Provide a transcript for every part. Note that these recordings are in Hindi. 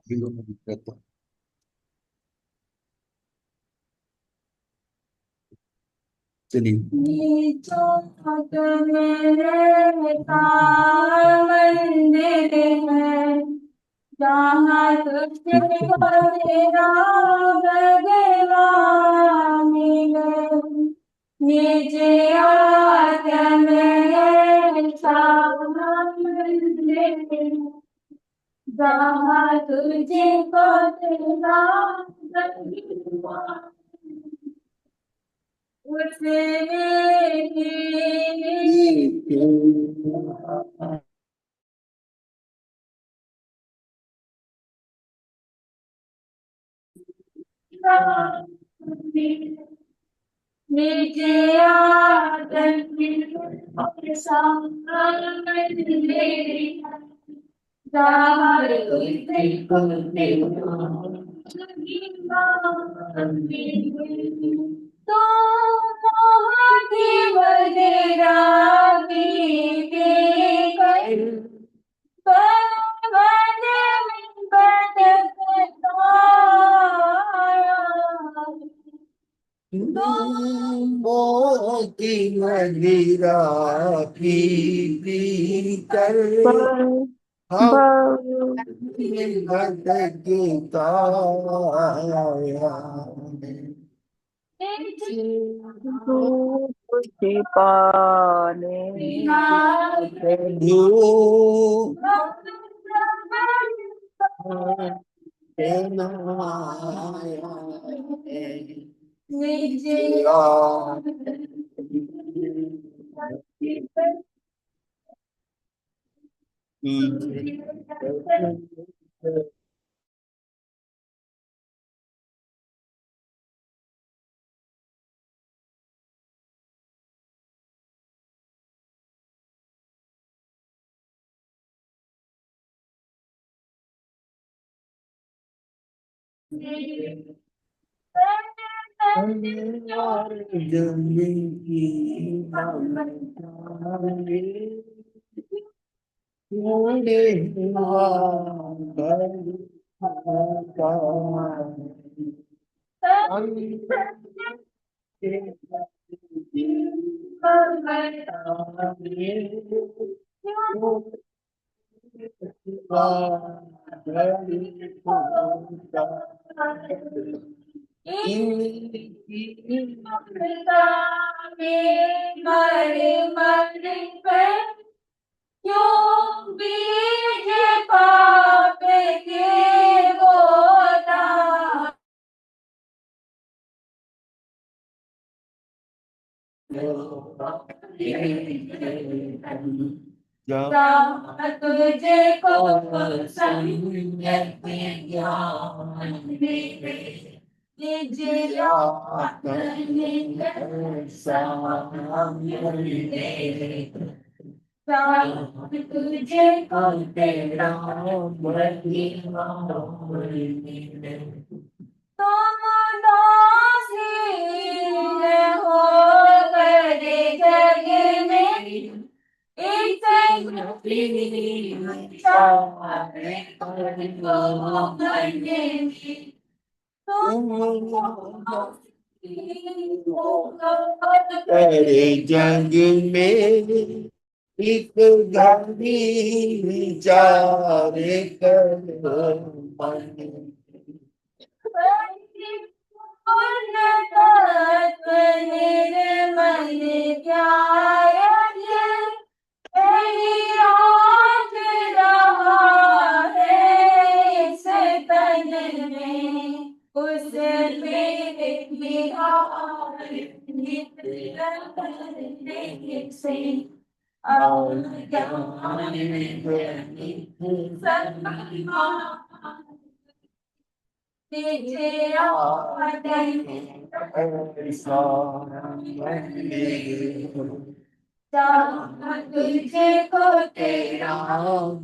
बिल्कुल में दिक्कत है। चलिए। मंदिर है जहाँ तुझे को तेरा भगवान मिले निज आत्म ऐसा मंदिर जहाँ तुझे को तेरा भगवान उसमें निज आदमी सामने जहाँ तुझे को तेरा तो मोहती वगैरह की कर मन में भटकता मोती मदिरा पी पी कर हम बल भटकता आया। धूप छिपाने धूप जमीन की थोड़े हुआ मर मर पर क्यों बीज पाप के बोता जहाँ तुझे को संयत ज्ञान मिले निज सामने जहाँ तुझे को तेरा भगवान मिले तुम दासीन हो कर जग में एक चाहे को बने तुम दासीन हो तेरे जग में एक गाड़ी विचार करो मन। पूर्ण तत्व निर्मल ध्याय तेरी आँख रहा है इस तन में उस पे बिहार नित्य करने से अज्ञान सन्मान निज आदर जहाँ तुझे को तेरा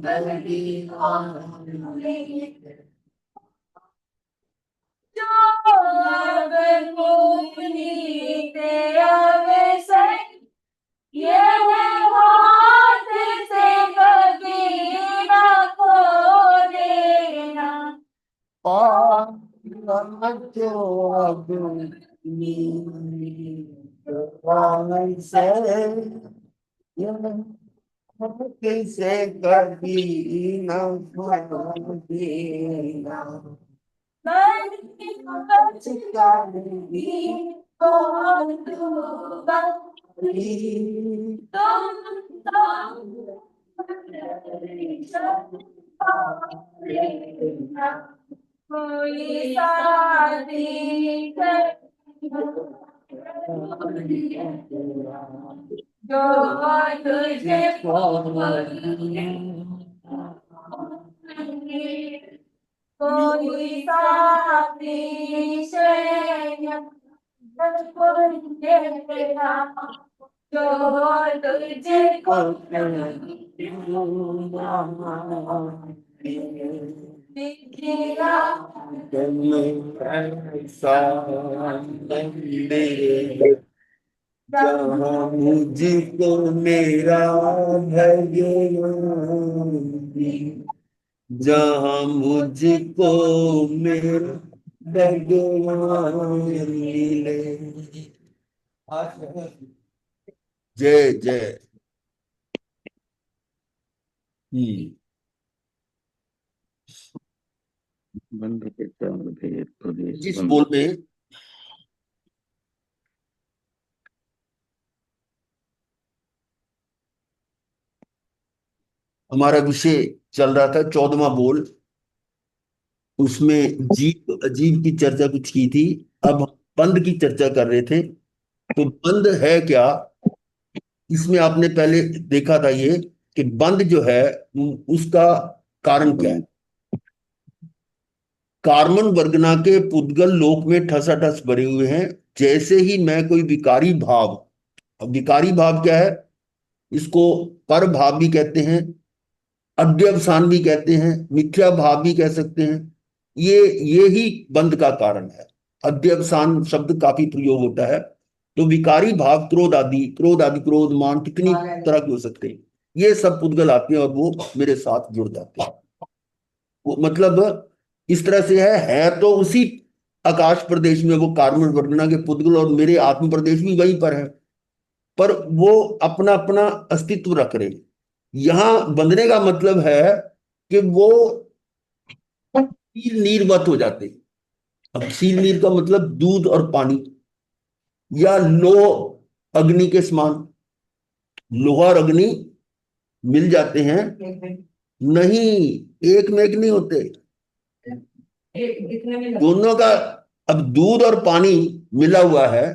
बलिहार मिले जो अब पुनीत अवसर यह हाथ से कभी ना खो देना किसे कभी न देना कोई शादी जो तुझे कोई साथी जो तुझे दिखेगा जहाँ मुझको मेरा भगवान जहाँ मुझको मेरा भगवान मिले। जय जय। बंद के चार भेद प्रदेश जिस बंद। बोल में हमारा विषय चल रहा था 14वां बोल, उसमें जीव अजीब की चर्चा कुछ की थी। अब हम बंद की चर्चा कर रहे थे। तो बंद है क्या, इसमें आपने पहले देखा था ये कि बंद जो है उसका कारण क्या है। कार्बन वर्गना के पुद्गल लोक में ठसाठस भरे हुए हैं। जैसे ही मैं कोई विकारी भाव, अब विकारी भाव क्या है, इसको पर भाव भी कहते हैं, अध्यवसान भी कहते हैं, मिथ्या भाव भी कह सकते हैं। ये ही बंद का कारण है। अध्यवसान शब्द काफी प्रयोग होता है। तो विकारी भाव क्रोध आदि क्रोध मान कितनी तरह के हो सकते हैं, ये सब पुद्गल आते हैं और वो मेरे साथ जुड़ जाते हैं। वो मतलब इस तरह से है तो उसी आकाश प्रदेश में वो कार्बन वर्गना के पुद्गल, और मेरे आत्म प्रदेश भी वहीं पर है, पर वो अपना अपना अस्तित्व रख रहे हैं। यहां बंधने का मतलब है कि वो सील नीरवत हो जाते हैं। अब सील नीर का मतलब दूध और पानी, या लोह अग्नि के समान। लोहा और अग्नि मिल जाते हैं, नहीं, एक में एक नहीं होते, दोनों का। अब दूध और पानी मिला हुआ है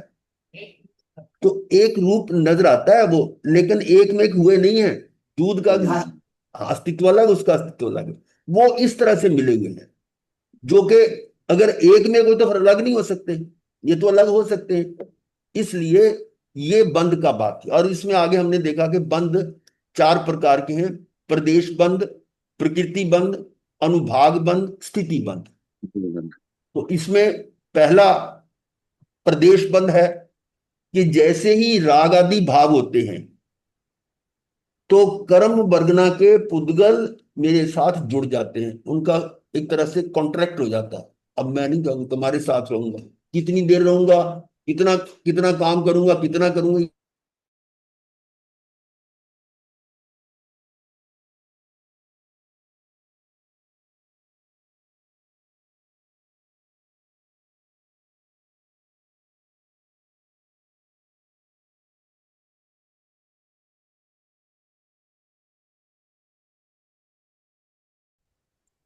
तो एक रूप नजर आता है वो, लेकिन एक में एक हुए नहीं है। दूध का अस्तित्व अलग, उसका अस्तित्व अलग है। वो इस तरह से मिले हुए हैं, जो कि अगर एक में कोई तो फिर अलग नहीं हो सकते, ये तो अलग हो सकते हैं। इसलिए ये बंद का बात है। और इसमें आगे हमने देखा कि बंद 4 प्रकार के हैं: प्रदेश बंद, प्रकृति बंद, अनुभाग बंद, स्थिति बंद। तो इसमें पहला प्रदेश बंद है कि जैसे ही राग आदि भाव होते हैं तो कर्म वर्गना के पुद्गल मेरे साथ जुड़ जाते हैं, उनका एक तरह से कॉन्ट्रैक्ट हो जाता है। अब मैं नहीं कहूँ तुम्हारे साथ रहूंगा, कितनी देर रहूंगा, कितना कितना काम करूंगा, कितना करूंगा।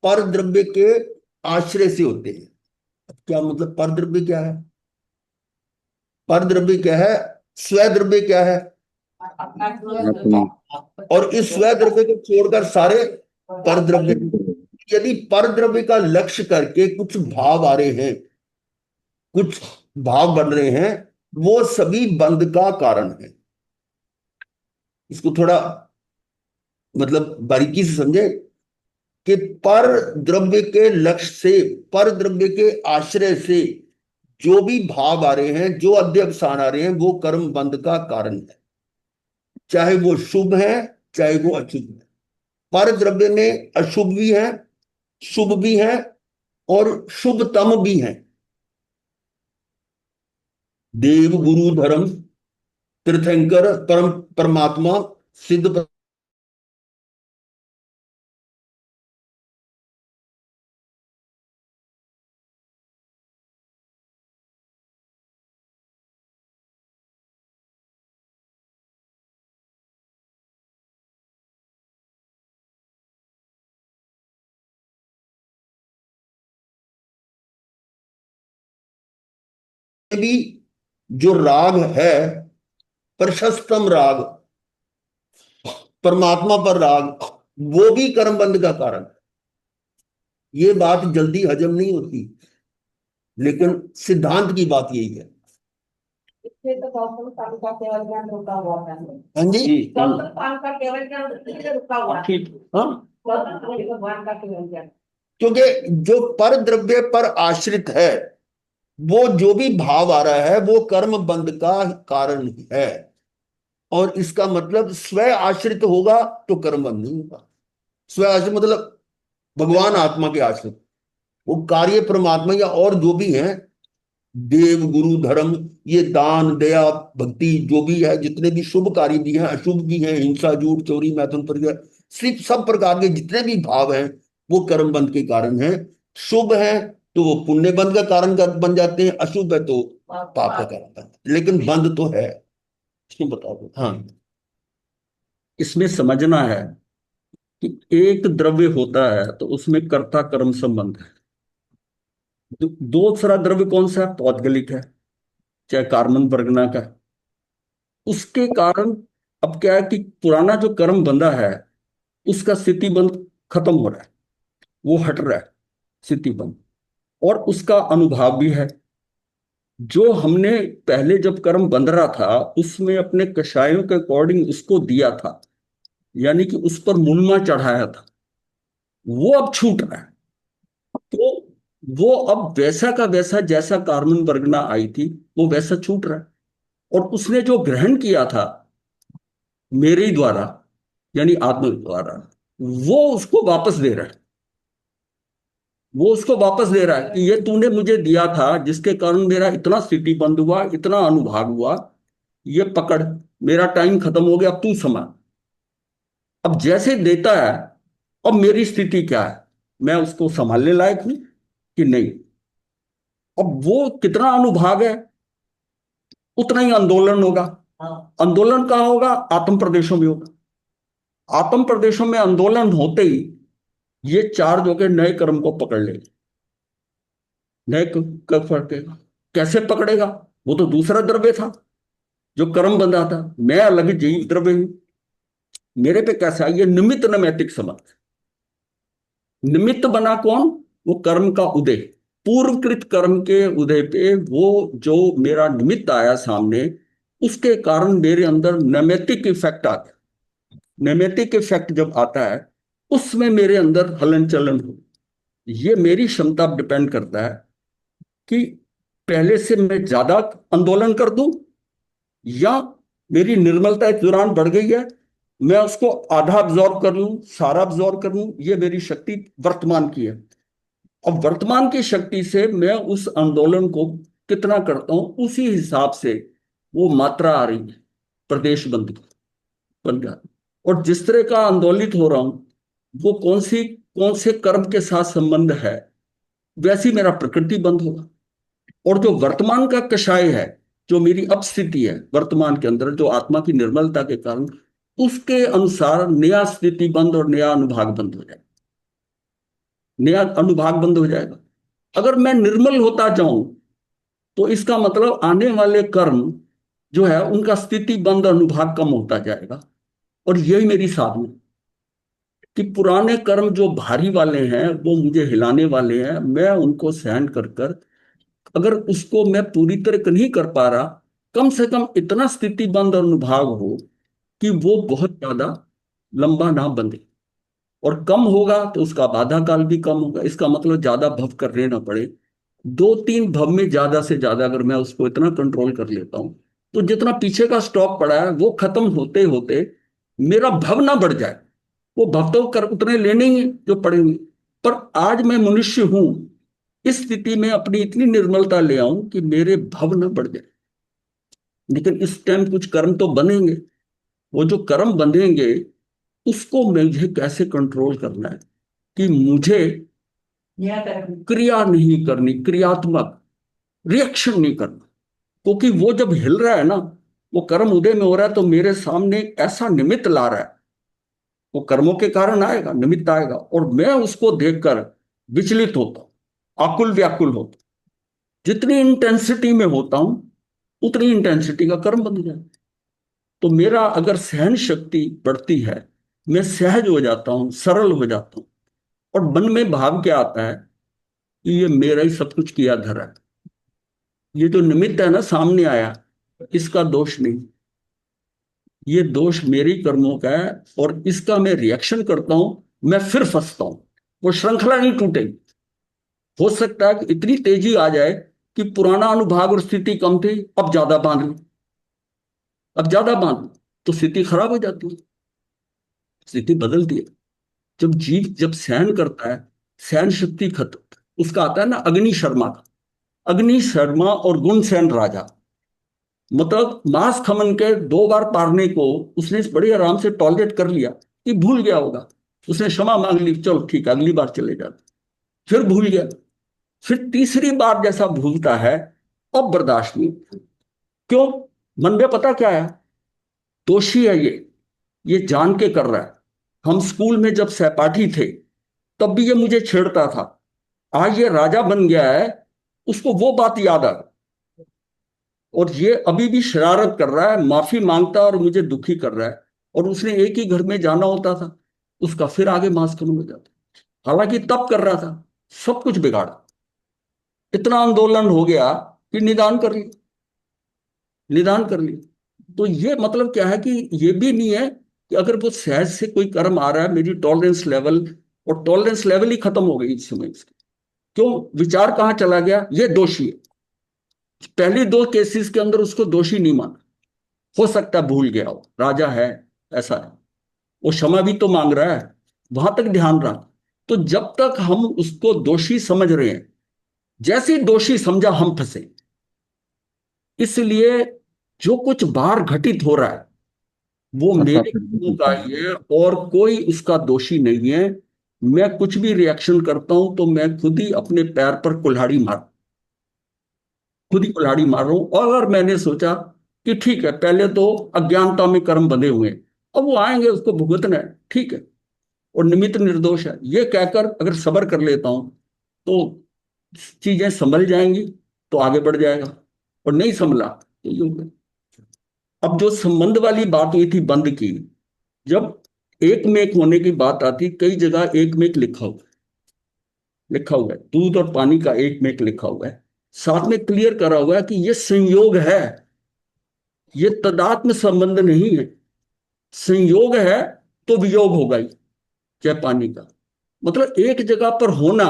पर द्रव्य के आश्रय से होते हैं। क्या मतलब पर द्रव्य क्या है? पर द्रव्य क्या है, स्वद्रव्य क्या है, और इस स्वद्रव्य को छोड़कर सारे पर द्रव्य। यदि पर द्रव्य का लक्ष्य करके कुछ भाव आ रहे हैं, कुछ भाव बन रहे हैं, वो सभी बंध का कारण है। इसको थोड़ा मतलब बारीकी से समझे कि पर द्रव्य के लक्ष्य से, पर द्रव्य के आश्रय से जो भी भाव आ रहे हैं, जो अध्यवसान आ रहे हैं, वो कर्म बंध का कारण है। चाहे वो शुभ है, चाहे वो अशुभ है। पर द्रव्य में अशुभ भी है, शुभ भी है, और शुभतम भी है। देव गुरु धर्म तीर्थंकर परम परमात्मा सिद्ध भी जो राग है, प्रशस्तम राग, परमात्मा पर राग, वो भी कर्म बंध का कारण है। ये बात जल्दी हजम नहीं होती, लेकिन सिद्धांत की बात यही है। इससे तो गौतम पान का केवल ज्ञान रुका हुआ है। हाँ जी। गौतम पान का केवल ज्ञान इसलिए रुका हुआ है। ठीक। हाँ, गौतम भगवान का केवल ज्ञान, क्योंकि जो पर द्रव्य पर आश्रित है, वो जो भी भाव आ रहा है वो कर्म बंध का कारण है। और इसका मतलब स्व आश्रित होगा तो कर्म बंध नहीं होगा। स्व आश्रित मतलब भगवान आत्मा के आश्रित, वो कार्य परमात्मा या और जो भी है, देव गुरु धर्म, ये दान दया भक्ति जो भी है, जितने भी शुभ कार्य भी हैं अशुभ भी हैं, हिंसा झूठ चोरी मैथुन पर, सिर्फ सब प्रकार के जितने भी भाव हैं वो कर्म बंध के कारण हैं। शुभ है तो वो पुण्य बंध का कारण बन जाते हैं, अशुभ है तो पाप का कारण बनते हैं, लेकिन बंध तो है। इसको बताओ। हाँ, इसमें समझना है कि एक द्रव्य होता है तो उसमें कर्ता कर्म संबंध है। दूसरा द्रव्य कौन सा है? पौद्गलिक है, चाहे कार्बन बर्गना का। उसके कारण अब क्या है कि पुराना जो कर्म बंधा है उसका स्थिति बंध खत्म हो रहा है, वो हट रहा है स्थिति बंध, और उसका अनुभाव भी है। जो हमने पहले जब कर्म बंध रहा था उसमें अपने कषायों के अकॉर्डिंग उसको दिया था, यानी कि उस पर मुलमा चढ़ाया था, वो अब छूट रहा है। तो वो अब वैसा का वैसा जैसा कार्बन बर्गना आई थी वो वैसा छूट रहा है। और उसने जो ग्रहण किया था मेरे ही द्वारा, यानी आत्मा द्वारा, वो उसको वापस दे रहा है। वो उसको वापस दे रहा है कि ये तूने मुझे दिया था जिसके कारण मेरा इतना स्थिति बंद हुआ, इतना अनुभाग हुआ, ये पकड़, मेरा टाइम खत्म हो गया, अब तू संभाल। अब जैसे देता है, अब मेरी स्थिति क्या है, मैं उसको संभालने लायक हूं कि नहीं। अब वो कितना अनुभाग है उतना ही आंदोलन होगा। आंदोलन कहाँ होगा? आत्म प्रदेशों में होगा। आत्म प्रदेशों में आंदोलन होते ही ये चार्ज होकर नए कर्म को पकड़ लेगा। नए कब पकड़ेगा? कैसे पकड़ेगा? वो तो दूसरा द्रव्य था जो कर्म बंधा था, मैं अलग जीव द्रव्य हूं। मेरे पे कैसा? ये निमित्त नैमित्तिक संबंध। निमित्त बना कौन? वो कर्म का उदय, पूर्वकृत कर्म के उदय पे वो जो मेरा निमित्त आया सामने, उसके कारण मेरे अंदर नैमित्तिक इफेक्ट आ गया। नैमित्तिक इफेक्ट जब आता है उसमें मेरे अंदर हलन चलन हो। ये मेरी क्षमता पर डिपेंड करता है कि पहले से मैं ज्यादा आंदोलन कर दूं, या मेरी निर्मलता इस दौरान बढ़ गई है, मैं उसको आधा अब्जॉर्ब कर लूं, सारा अब्जॉर्ब कर लूं। ये मेरी शक्ति वर्तमान की है। अब वर्तमान की शक्ति से मैं उस आंदोलन को कितना करता हूं, उसी हिसाब से वो मात्रा आ रही है, प्रदेश बन गया। और जिस तरह का आंदोलित हो रहा हूं वो कौन से कर्म के साथ संबंध है, वैसी मेरा प्रकृति बंद होगा। और जो वर्तमान का कषाय है, जो मेरी अपस्थिति है वर्तमान के अंदर, जो आत्मा की निर्मलता के कारण, उसके अनुसार नया स्थिति बंद और नया अनुभाग बंद हो जाएगा। नया अनुभाग बंद हो जाएगा। अगर मैं निर्मल होता जाऊं तो इसका मतलब आने वाले कर्म जो है उनका स्थिति बंद अनुभाग कम होता जाएगा। और यही मेरी साधना, कि पुराने कर्म जो भारी वाले हैं, वो मुझे हिलाने वाले हैं, मैं उनको सहन कर कर, अगर उसको मैं पूरी तरह नहीं कर पा रहा, कम से कम इतना स्थिति बंद और अनुभाग हो कि वो बहुत ज्यादा लंबा ना बंधे। और कम होगा तो उसका बाधा काल भी कम होगा। इसका मतलब ज्यादा भव करने ना पड़े। दो तीन भव में ज्यादा से ज्यादा अगर मैं उसको इतना कंट्रोल कर लेता हूं तो जितना पीछे का स्टॉक पड़ा है वो खत्म होते होते मेरा भव ना बढ़ जाए। वो भव तो कर उतने लेने ही हैं जो पड़े हुए। पर आज मैं मनुष्य हूं, इस स्थिति में अपनी इतनी निर्मलता ले आऊं कि मेरे भव न बढ़ जाए। लेकिन इस टाइम कुछ कर्म तो बनेंगे। वो जो कर्म बंधेंगे उसको मुझे कैसे कंट्रोल करना है कि मुझे क्रिया नहीं करनी, क्रियात्मक रिएक्शन नहीं करना। क्योंकि वो जब हिल रहा है ना, वो कर्म उदय में हो रहा है, तो मेरे सामने एक ऐसा निमित्त ला रहा है। वो कर्मों के कारण आएगा, निमित्त आएगा, और मैं उसको देखकर विचलित होता हूं, आकुल व्याकुल होता हूं। जितनी इंटेंसिटी में होता हूं उतनी इंटेंसिटी का कर्म बन जाए। तो मेरा अगर सहन शक्ति बढ़ती है, मैं सहज हो जाता हूँ, सरल हो जाता हूँ, और मन में भाव क्या आता है कि ये मेरा ही सब कुछ किया धरा है। ये जो निमित्त है ना सामने आया, इसका दोष नहीं, ये दोष मेरे ही कर्मों का है, और इसका मैं रिएक्शन करता हूं, मैं फिर फंसता हूं। वो श्रृंखला नहीं टूटेगी। हो सकता है कि इतनी तेजी आ जाए कि पुराना अनुभाग और स्थिति कम थी, अब ज्यादा बांध लो, अब ज्यादा बांध लो, तो स्थिति खराब हो जाती है, स्थिति बदलती है। जब जीव जब सहन करता है, सहन शक्ति खत्म, उसका आता है ना अग्नि शर्मा का, अग्नि शर्मा और गुणसेन राजा। मतलब मांस खमन के 2 बार पारने को उसने बड़े आराम से टॉलरेट कर लिया, कि भूल गया होगा। उसने क्षमा मांग ली, चलो ठीक है, अगली बार चले जाते। फिर भूल गया, फिर तीसरी बार जैसा भूलता है, अब बर्दाश्त नहीं। क्यों? मन में पता क्या है, दोषी है ये जान के कर रहा है। हम स्कूल में जब सहपाठी थे, तब भी ये मुझे छेड़ता था। आज ये राजा बन गया है, उसको वो बात याद आ गई, और ये अभी भी शरारत कर रहा है, माफी मांगता है और मुझे दुखी कर रहा है। और उसने एक ही घर में जाना होता था, उसका फिर आगे मांस खत्म हो जाता। हालांकि तब कर रहा था, सब कुछ बिगाड़ा। इतना आंदोलन हो गया कि निदान कर लिया, निदान कर लिया। तो ये मतलब क्या है कि ये भी नहीं है कि अगर वो सहज से कोई कर्म आ रहा है, मेरी टॉलरेंस लेवल, और टॉलरेंस लेवल ही खत्म हो गई इस समय इसकी। क्यों? विचार कहाँ चला गया, ये दोषी है। पहली 2 केसेस के अंदर उसको दोषी नहीं माना। हो सकता है भूल गया हो, राजा है, ऐसा है, वो क्षमा भी तो मांग रहा है, वहां तक ध्यान रहा। तो जब तक हम उसको दोषी समझ रहे हैं, जैसे ही दोषी समझा हम फंसे। इसलिए जो कुछ बाहर घटित हो रहा है वो मेरे गुणों का ही है, और कोई उसका दोषी नहीं है। मैं कुछ भी रिएक्शन करता हूं तो मैं खुद ही अपने पैर पर कुल्हाड़ी मार, खुद ही कुल्हाड़ी मार रहा हूं। और अगर मैंने सोचा कि ठीक है, पहले तो अज्ञानता में कर्म बंधे हुए हैं, अब वो आएंगे, उसको भुगतना है, ठीक है, और निमित्त निर्दोष है, ये कहकर अगर सब्र कर लेता हूं तो चीजें संभल जाएंगी, तो आगे बढ़ जाएगा। और नहीं संभला तो ये हो गया। अब जो संबंध वाली बात हुई थी बंद की, जब एक में एक होने की बात आती, कई जगह एक में एक लिखा हुआ है, लिखा हुआ है दूध और पानी का एक में एक लिखा हुआ है। साथ में क्लियर करा हुआ है कि ये संयोग है, ये तदात्म संबंध नहीं है। संयोग है तो वियोग होगा ही, चाहे पानी का। मतलब एक जगह पर होना,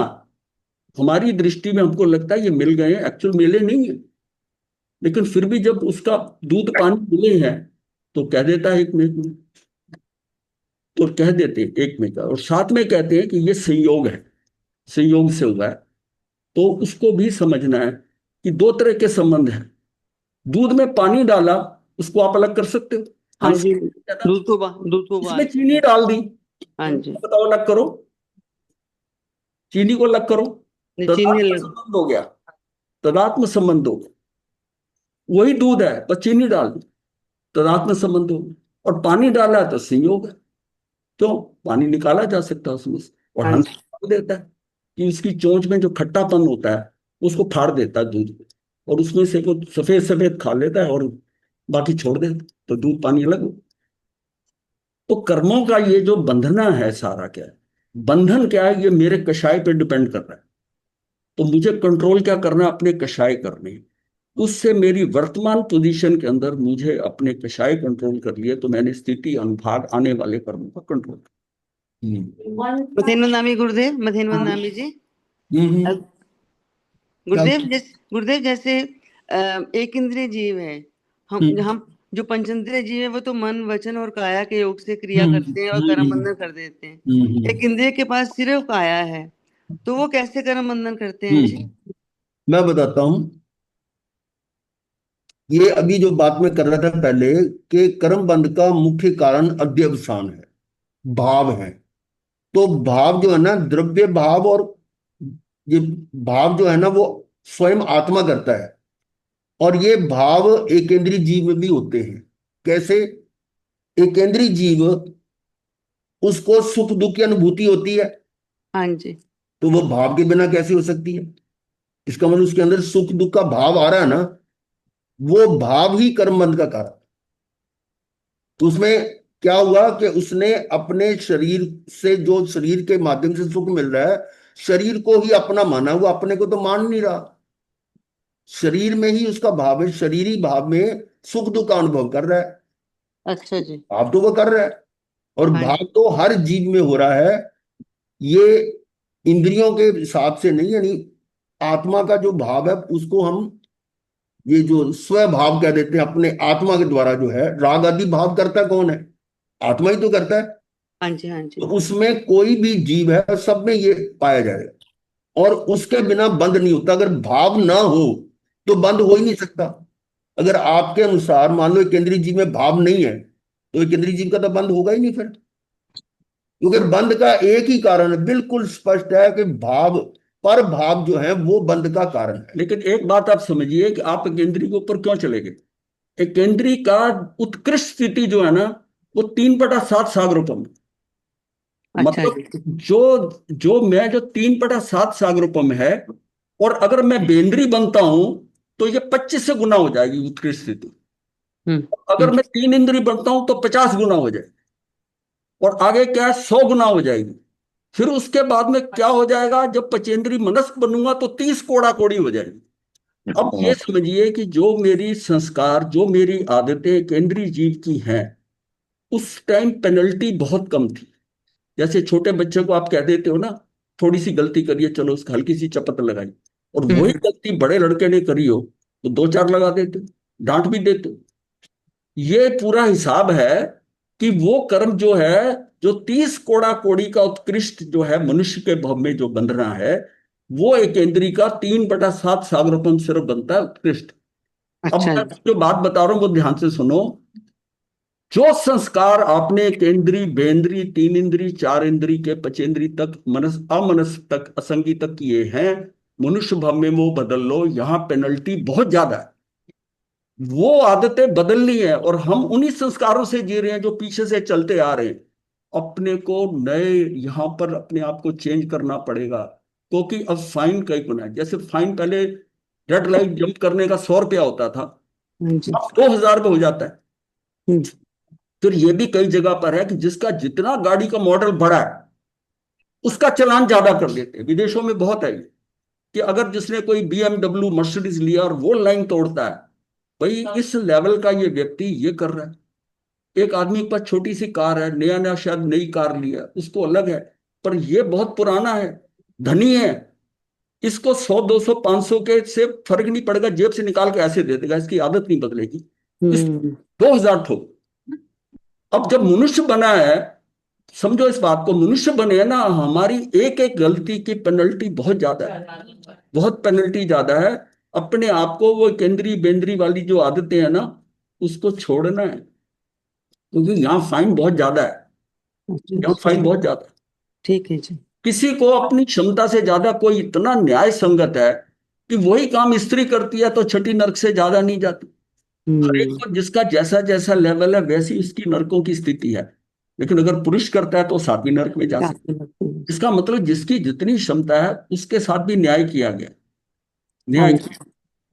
हमारी दृष्टि में हमको लगता है ये मिल गए हैं, एक्चुअल मिले नहीं है। लेकिन फिर भी जब उसका दूध पानी मिले हैं, तो कह देता है एक में एक में, तो कह देते हैं एक में का, और साथ में कहते हैं कि ये संयोग है, संयोग से हुआ है। तो उसको भी समझना है कि 2 तरह के संबंध हैं। दूध में पानी डाला, उसको आप अलग कर सकते हो, हाँ आंसर जी, है ना? दूध को इसमें उबाल चीनी डाल दी, हाँ जी, बताओ अलग करो, चीनी को अलग करो, चीनी तदात्म अलग। संबंध हो गया, तदात्म संबंध हो गया। वही दूध है, बस चीनी डाल दी, तदात्म संबंध हो गया। और पानी डाला है तो संयोग है। क्यों? पानी निकाला जा सकता है उसमें से, और हाँ हंस जी, देता है कि उसकी चोंच में जो खट्टापन होता है उसको फाड़ देता है दूध को, और उसमें से वो सफेद सफेद खा लेता है और बाकी छोड़ देता है, तो दूध पानी अलग हो। तो कर्मों का ये जो बंधना है सारा, क्या है बंधन, क्या है, ये मेरे कषाय पे डिपेंड कर रहा है। तो मुझे कंट्रोल क्या करना है, अपने कषाय करने हैं। उससे मेरी वर्तमान पोजीशन के अंदर मुझे अपने कषाय कंट्रोल कर लिए, तो मैंने स्थिति अनुभाग आने वाले कर्मों का कंट्रोल मथेनवंदामी गुरुदेव, मथेनवंदामी जी। किया। अब गुरुदेव जैसे एक इंद्रिय जीव है। हम जो पंचेंद्रिय जीव है वो तो मन वचन और काया के योग से क्रिया करते हैं और कर्म बंधन कर देते हैं। एक इंद्रिय के पास सिर्फ काया है, तो वो कैसे कर्म बंधन करते हैं जी? मैं बताता हूं। ये अभी जो बात मैं कर रहा था पहले कि कर्म बंध का मुख्य कारण अध्यवसान है, भाव है। तो भाव जो है ना, द्रव्य भाव, और ये भाव जो है ना वो स्वयं आत्मा करता है। और ये भाव एकेंद्रीय जीव में भी होते हैं। कैसे? एकेंद्रीय जीव, उसको सुख दुख की अनुभूति होती है, हाँ जी। तो वो भाव के बिना कैसे हो सकती है? इसका मतलब उसके अंदर सुख दुख का भाव आ रहा है ना, वो भाव ही कर्म बंध का कारण। तो उसमें क्या हुआ कि उसने अपने शरीर से, जो शरीर के माध्यम से सुख मिल रहा है, शरीर को ही अपना माना हुआ, अपने को तो मान नहीं रहा। शरीर में ही उसका भाव है, शरीरी भाव में सुख दुख का अनुभव कर रहा है। अच्छा जी। भाव तो वो कर रहा है, और हाँ भाव जी। तो हर जीव में हो रहा है। ये इंद्रियों के हिसाब से नहीं, यानी आत्मा का जो भाव है उसको हम ये जो स्वभाव कह देते हैं, अपने आत्मा के द्वारा जो है। राग आदि भाव करता कौन है? आत्मा ही तो करता है। हाँ जी। हाँ तो जी। उसमें कोई भी जीव है, सब में ये पाया जाएगा। और उसके बिना बंद नहीं होता। अगर भाव ना हो तो बंद हो ही नहीं सकता। अगर आपके अनुसार मान लो एक केंद्रीय जीव में भाव नहीं है, तो एक केंद्रीय जीव का तो बंद होगा ही नहीं फिर। क्योंकि बंद का एक ही कारण है, बिल्कुल स्पष्ट है कि भाव, पर भाव जो है वो बंद का कारण है। लेकिन एक बात आप समझिए कि आप केंद्रीय के ऊपर क्यों चले गए। एक केंद्रीय का उत्कृष्ट स्थिति जो है ना, वो 3/7 सागरोपम है। अच्छा मतलब जी। जो जो 3/7 सागरोपम है, और अगर मैं बेंद्री बनता हूं तो ये 25 से गुना हो जाएगी उत्कृष्ट स्थिति। हम्म। अगर हम्म। मैं 3 इंद्री बनता हूं तो 50 गुना हो जाएगी। और आगे क्या है, 100 गुना हो जाएगी। फिर उसके बाद में क्या हो जाएगा, जब पचेंद्री मनस्क बनूंगा तो 30 कोड़ा कोड़ी हो जाएगी। अब ये समझिए कि जो मेरी संस्कार, जो मेरी आदतें केंद्रीय जीव की हैं, उस टाइम पेनल्टी बहुत कम थी। जैसे छोटे बच्चे को आप कह देते हो ना, थोड़ी सी गलती करिए, चलो उसको हल्की सी चपत लगाई। और वही हम्म। गलती बड़े लड़के ने करी हो तो 2-4 लगा देते, डांट भी देते। ये पूरा हिसाब है कि वो कर्म जो है, जो 30 कोड़ा कोड़ी का उत्कृष्ट जो है मनुष्य के भव में जो बन रहा है, वो एक इंद्री का 3/7 सागरोपम सिर्फ बनता है उत्कृष्ट। अब अच्छा मैं जी। जो बात बता रहा हूं वो ध्यान से सुनो। जो संस्कार आपने केंद्री, बेंद्री, 3 इंद्री, 4 इंद्री के पचेंद्री तक, मनस अमनस तक, असंगी तक किए हैं, मनुष्य भाव में वो बदल लो। यहाँ पेनल्टी बहुत ज्यादा है। वो आदतें बदलनी है, और हम उन्हीं संस्कारों से जी रहे हैं जो पीछे से चलते आ रहे हैं। अपने को नए यहाँ पर अपने आप को चेंज करना पड़ेगा। क्योंकि अब फाइन कई गुना है। जैसे फाइन पहले रेड लाइट जंप करने का 100 रुपया होता था, हाँ जी। अब 2,000 पे हो जाता है। हम्म। फिर ये भी कई जगह पर है कि जिसका जितना गाड़ी का मॉडल बड़ा है उसका चालान ज्यादा कर देते हैं। विदेशों में बहुत है ये, कि अगर जिसने कोई BMW मर्सिडीज लिया और वो लाइन तोड़ता है, भाई इस लेवल का ये व्यक्ति ये कर रहा है। एक आदमी के पास छोटी सी कार है, नया नया शायद नई कार लिया, उसको अलग है। पर ये बहुत पुराना है, धनी है, इसको 100, 200, 500 के से फर्क नहीं पड़ेगा, जेब से निकाल के ऐसे दे देगा, इसकी आदत नहीं बदलेगी। इस हम्म। 2,000 ठोक। अब जब मनुष्य बना है, समझो इस बात को, मनुष्य बने हैं ना, हमारी एक एक गलती की पेनल्टी बहुत ज्यादा है, बहुत पेनल्टी ज्यादा है। अपने आप को वो केंद्री बेंद्री वाली जो आदतें हैं ना, उसको छोड़ना है। क्योंकि यहाँ फाइन बहुत ज्यादा है, अच्छा यहाँ जी। फाइन बहुत ज्यादा है। ठीक है जी। किसी को अपनी क्षमता से ज्यादा कोई इतना न्याय संगत है कि वही काम स्त्री करती है तो छठी नरक से ज्यादा नहीं जाती। हर एक हम्म। को जिसका जैसा जैसा लेवल है वैसी उसकी नरकों की स्थिति है। लेकिन अगर पुरुष करता है तो 7वीं नरक में जा सकता काफी लगती है। है। इसका मतलब जिसकी जितनी क्षमता है उसके साथ भी न्याय किया गया, हाँ न्याय। जी।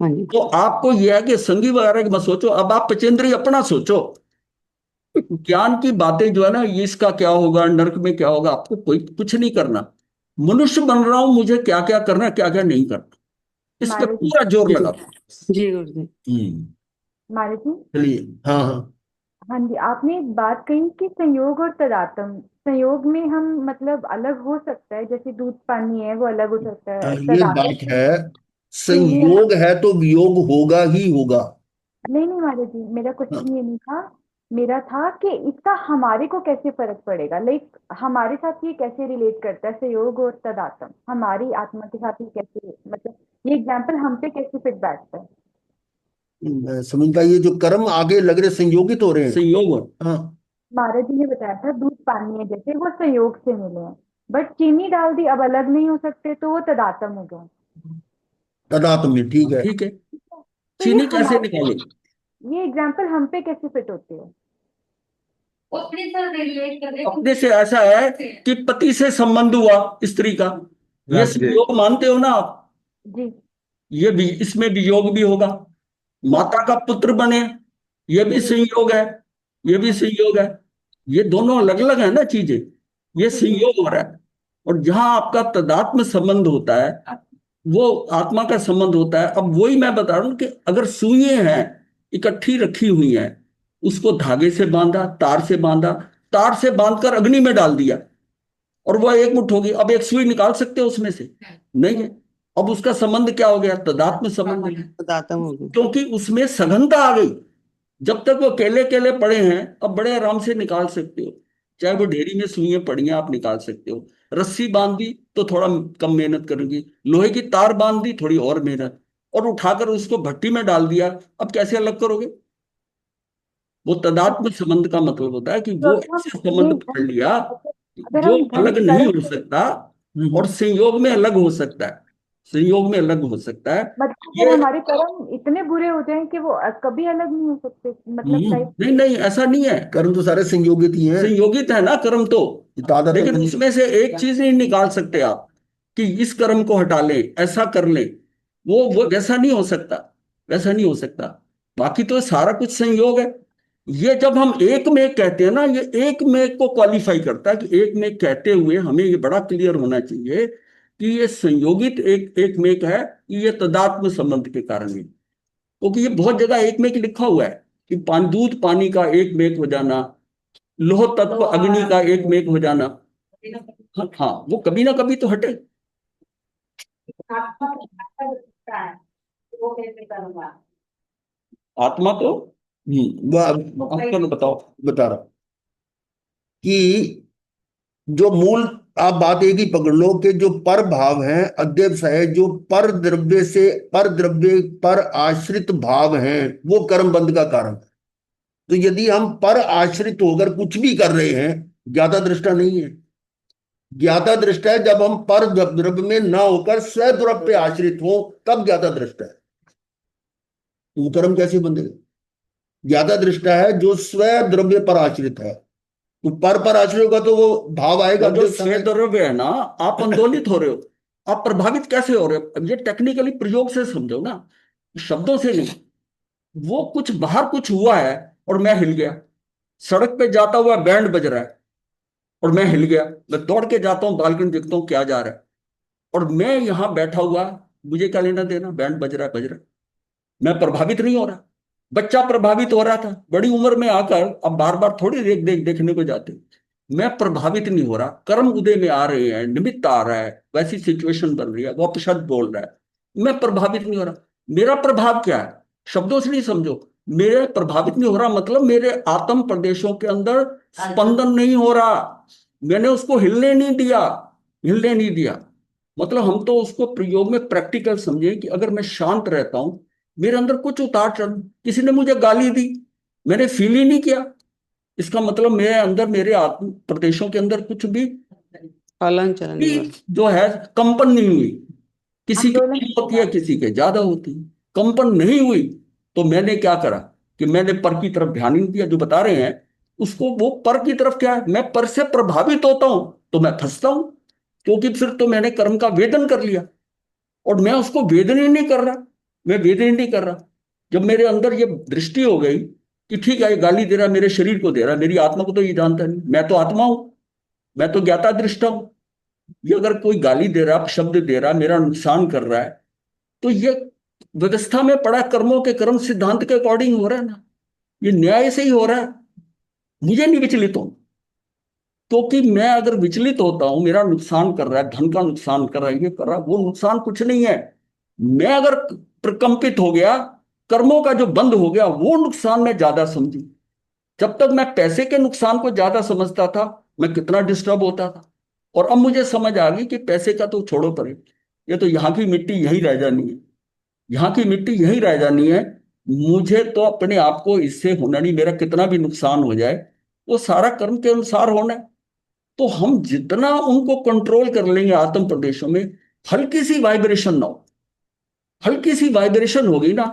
हाँ जी। तो आपको यह है कि संगी वगैरह की मत सोचो, अब आप पचेंद्री अपना सोचो। ज्ञान की बातें जो है ना, ये इसका क्या होगा, नरक में क्या होगा, आपको कोई कुछ नहीं करना। मनुष्य बन रहा हूं, मुझे क्या क्या करना है, क्या क्या नहीं करना, इस पे मारुति पूरा जोर जी। लगा। जी गुरुजी। हम्म। मारुति। चलिए। हाँ हाँ। हाँ जी, आपने एक बात कही कि संयोग और तदात्म। संयोग में हम मतलब अलग हो सकता है, जैसे दूध पानी है वो अलग हो सकता है, ये तदात्म बात है, चीनी संयोग है तो वियोग होगा ही होगा। नहीं नहीं मारुति, मेरा हाँ, क्वेश्चन ये नहीं था। मेरा था कि इसका हमारे को कैसे फर्क पड़ेगा, लाइक हमारे साथ ये कैसे रिलेट करता है संयोग और तदात्म, हमारी आत्मा के साथ ये कैसे, मतलब ये एग्जाम्पल हम पे कैसे फिट बैठता है। समझ पाइए, जो कर्म आगे लग रहे संयोगित हो रहे हैं। संयोग। हाँ, महाराज जी ने बताया था दूध पानी है जैसे वो संयोग से मिले हैं, बट चीनी डाल दी अब अलग नहीं हो सकते तो वो तदात्म हो गए। तदात्म्य, ठीक है। ठीक है, तो ये चीनी कैसे हमारे, निकाले? ये एग्जाम्पल हम पे कैसे फिट होते हैं? अपने से ऐसा है कि पति से संबंध हुआ स्त्री का, ये संयोग मानते हो ना आप? जी। ये भी, इसमें भी योग भी होगा। माता का पुत्र बने, ये भी जी। संयोग है, ये भी संयोग है। ये दोनों अलग अलग है ना चीजें, ये जी। संयोग हो रहा है। और जहां आपका तदात्म संबंध होता है, वो आत्मा का संबंध होता है। अब वही मैं बता रहा हूं कि अगर सुइयां हैं इकट्ठी रखी हुई हैं, उसको धागे से बांधा, तार से बांधा, तार से बांधकर अग्नि में डाल दिया और वह एक मुट्ठ होगी, अब एक सुई निकाल सकते हो उसमें से? नहीं है। अब उसका संबंध क्या हो गया? तदात्म संबंध है, बताता हूँ। क्योंकि उसमें सघनता आ गई। जब तक वो केले केले पड़े हैं, अब बड़े आराम से निकाल सकते हो। चाहे वो ढेरी में सुइयां पड़ी हैं, आप निकाल सकते हो। रस्सी बांध दी तो थोड़ा कम मेहनत करेंगी, लोहे की तार बांध दी थोड़ी और मेहनत, और उठाकर उसको भट्टी में डाल दिया, अब कैसे अलग करोगे? वो तदात्म संबंध का मतलब होता है कि तो वो अगर हम ऐसे ये संबंध पकड़ लिया अगर जो हम धन अलग नहीं कर्म हो सकता, और संयोग में अलग हो सकता है। संयोग में अलग हो सकता है। मतलब अगर ये हमारे कर्म इतने बुरे हो जाएं कि वो कभी अलग नहीं हो सकते, मतलब टाइप। नहीं नहीं, ऐसा नहीं है। कर्म तो सारे संयोगित ही हैं। संयोगित है ना कर्म तो, तादात्म्य लेकिन नहीं। उसमें से एक चीज नहीं निकाल सकते आप कि इस कर्म को हटा लें, ऐसा कर लें। वो वैसा नहीं हो सकता, वैसा नहीं हो सकता। बाकी तो सारा कुछ संयोग है। ये जब हम एक में कहते हैं ना, ये एक में को क्वालिफाई करता है कि एक में कहते हुए हमें ये बड़ा क्लियर होना चाहिए कि ये संयोगित एक एक में है, ये तदात्म संबंध के कारण है। क्योंकि ये बहुत जगह एक में लिखा हुआ है कि दूध पानी का एक में हो जाना, लोह तत्व अग्नि का एक में हो जाना। हाँ हाँ, वो कभी ना कभी तो हटे। आत्मा तो वह आपको बताओ। बता रहा कि जो मूल, आप बात एक ही पकड़ लो कि जो पर भाव है, अध्यक्ष है, जो पर द्रव्य से, पर द्रव्य पर आश्रित भाव हैं, वो कर्म बंध का कारण है। तो यदि हम पर आश्रित होकर कुछ भी कर रहे हैं, ज्ञाता दृष्टा नहीं है। ज्ञाता दृष्टा है जब हम पर द्रव्य में ना होकर स्वद्रव्य पे आश्रित हो, तब ज्ञाता दृष्टा है। तो वो कर्म कैसे बंधेगा? ज्ञाता दृष्टा है जो स्व द्रव्य पर आश्रित है। तो पर आश्रित होगा तो वो भाव आएगा, वो जो अध्यक्ष स्वे आएगा। द्रव्य है ना, आप आंदोलित हो रहे हो, आप प्रभावित कैसे हो रहे हो? अब ये टेक्निकली प्रयोग से समझो ना, शब्दों से नहीं। वो कुछ बाहर कुछ हुआ है और मैं हिल गया। सड़क पे जाता हुआ बैंड बज रहा है और मैं हिल गया। मैं दौड़ के जाता हूँ, बालकनी देखता हूँ क्या जा रहा है, और मैं यहाँ बैठा हुआ, मुझे क्या लेना देना? बैंड बज रहा है, बज रहा है। मैं प्रभावित नहीं हो रहा। बच्चा प्रभावित हो रहा था, बड़ी उम्र में आकर अब बार बार थोड़ी देखने को जाते। मैं प्रभावित नहीं हो रहा। कर्म उदय में आ रहे हैं, निमित्त आ रहा है, वैसी सिचुएशन बन रही है, वो अपशब्द बोल रहा है, मैं प्रभावित नहीं हो रहा। मेरा प्रभाव क्या है? शब्दों से नहीं समझो। मेरे प्रभावित नहीं हो रहा मतलब मेरे आत्म प्रदेशों के अंदर स्पंदन नहीं हो रहा। मैंने उसको हिलने नहीं दिया, हिलने नहीं दिया। मतलब हम तो उसको प्रयोग में प्रैक्टिकल समझे कि अगर मैं शांत रहता हूं, मेरे अंदर कुछ उतार चढ़, किसी ने मुझे गाली दी, मैंने फील ही नहीं किया, इसका मतलब मेरे अंदर, मेरे आत्म प्रदेशों के अंदर कुछ हलन चलन भी नहीं हुआ। जो है कंपन नहीं हुई। किसी की आंदोलन। कम होती है, किसी के ज्यादा होती है, कंपन नहीं हुई। तो मैंने क्या करा कि मैंने पर की तरफ ध्यान ही नहीं दिया। जो बता रहे हैं उसको, वो पर की तरफ क्या है, मैं पर से प्रभावित होता हूं तो मैं फंसता हूं, क्योंकि फिर तो मैंने कर्म का वेदन कर लिया और मैं उसको वेदन ही नहीं कर रहा। मैं वेदन ही नहीं कर रहा। जब मेरे अंदर ये दृष्टि हो गई कि ठीक है, ये गाली दे रहा, मेरे शरीर को दे रहा, मेरी आत्मा को तो ये जानता नहीं, मैं तो आत्मा हूं, मैं तो ज्ञाता दृष्टा हूं। ये अगर कोई गाली दे रहा, शब्द दे रहा, मेरा नुकसान कर रहा है, तो ये व्यवस्था में पड़ा कर्मों के कर्म सिद्धांत के अकॉर्डिंग हो रहा है ना, ये न्याय से ही हो रहा है। मुझे नहीं विचलित हो, क्योंकि मैं अगर विचलित होता हूं, मेरा नुकसान कर रहा है, धन का नुकसान कर रहा है, ये कर रहा है, वो नुकसान कुछ नहीं है। मैं अगर प्रकंपित हो गया, कर्मों का जो बंद हो गया, वो नुकसान मैं ज्यादा समझी। जब तक मैं पैसे के नुकसान को ज्यादा समझता था, मैं कितना डिस्टर्ब होता था। और अब मुझे समझ आ गई कि पैसे का तो छोड़ो परे, ये तो यहाँ की मिट्टी यहीं रह जानी है, यहाँ की मिट्टी यहीं रह जानी है। मुझे तो अपने आप को इससे होना नहीं, मेरा कितना भी नुकसान हो जाए वो सारा कर्म के अनुसार होना है। तो हम जितना उनको कंट्रोल कर लेंगे आत्म प्रदेशों में, हल्की सी वाइब्रेशन ना हो, हल्की सी वाइब्रेशन होगी ना,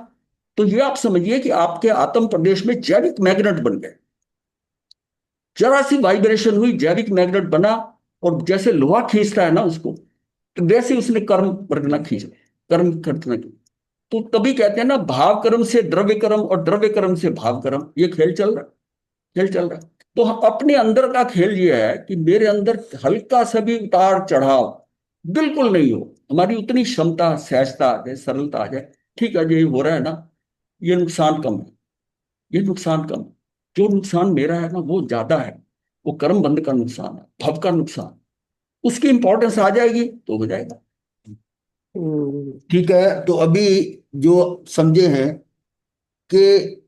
तो ये आप समझिए कि आपके आत्म प्रदेश में जैविक मैग्नेट बन गए। जरा सी वाइब्रेशन हुई, जैविक मैग्नेट बना, और जैसे लोहा खींचता है ना उसको, तो वैसे उसने कर्म करना खींचा, कर्म करना की। तो तभी कहते हैं ना, भाव कर्म से द्रव्य कर्म और द्रव्य कर्म से भाव कर्म, ये खेल चल रहा, खेल चल रहा। तो अपने अंदर का खेल ये है कि मेरे अंदर हल्का सा भी उतार चढ़ाव बिल्कुल नहीं हो, हमारी उतनी क्षमता, सहजता आ जाए, सरलता आ जाए, ठीक है ये हो रहा है ना, ये नुकसान कम है, ये नुकसान कम है। जो नुकसान मेरा है ना वो ज्यादा है, वो कर्म बंध का नुकसान है, भव का नुकसान, उसकी इंपॉर्टेंस आ जाएगी तो हो जाएगा। ठीक है, तो अभी जो समझे हैं कि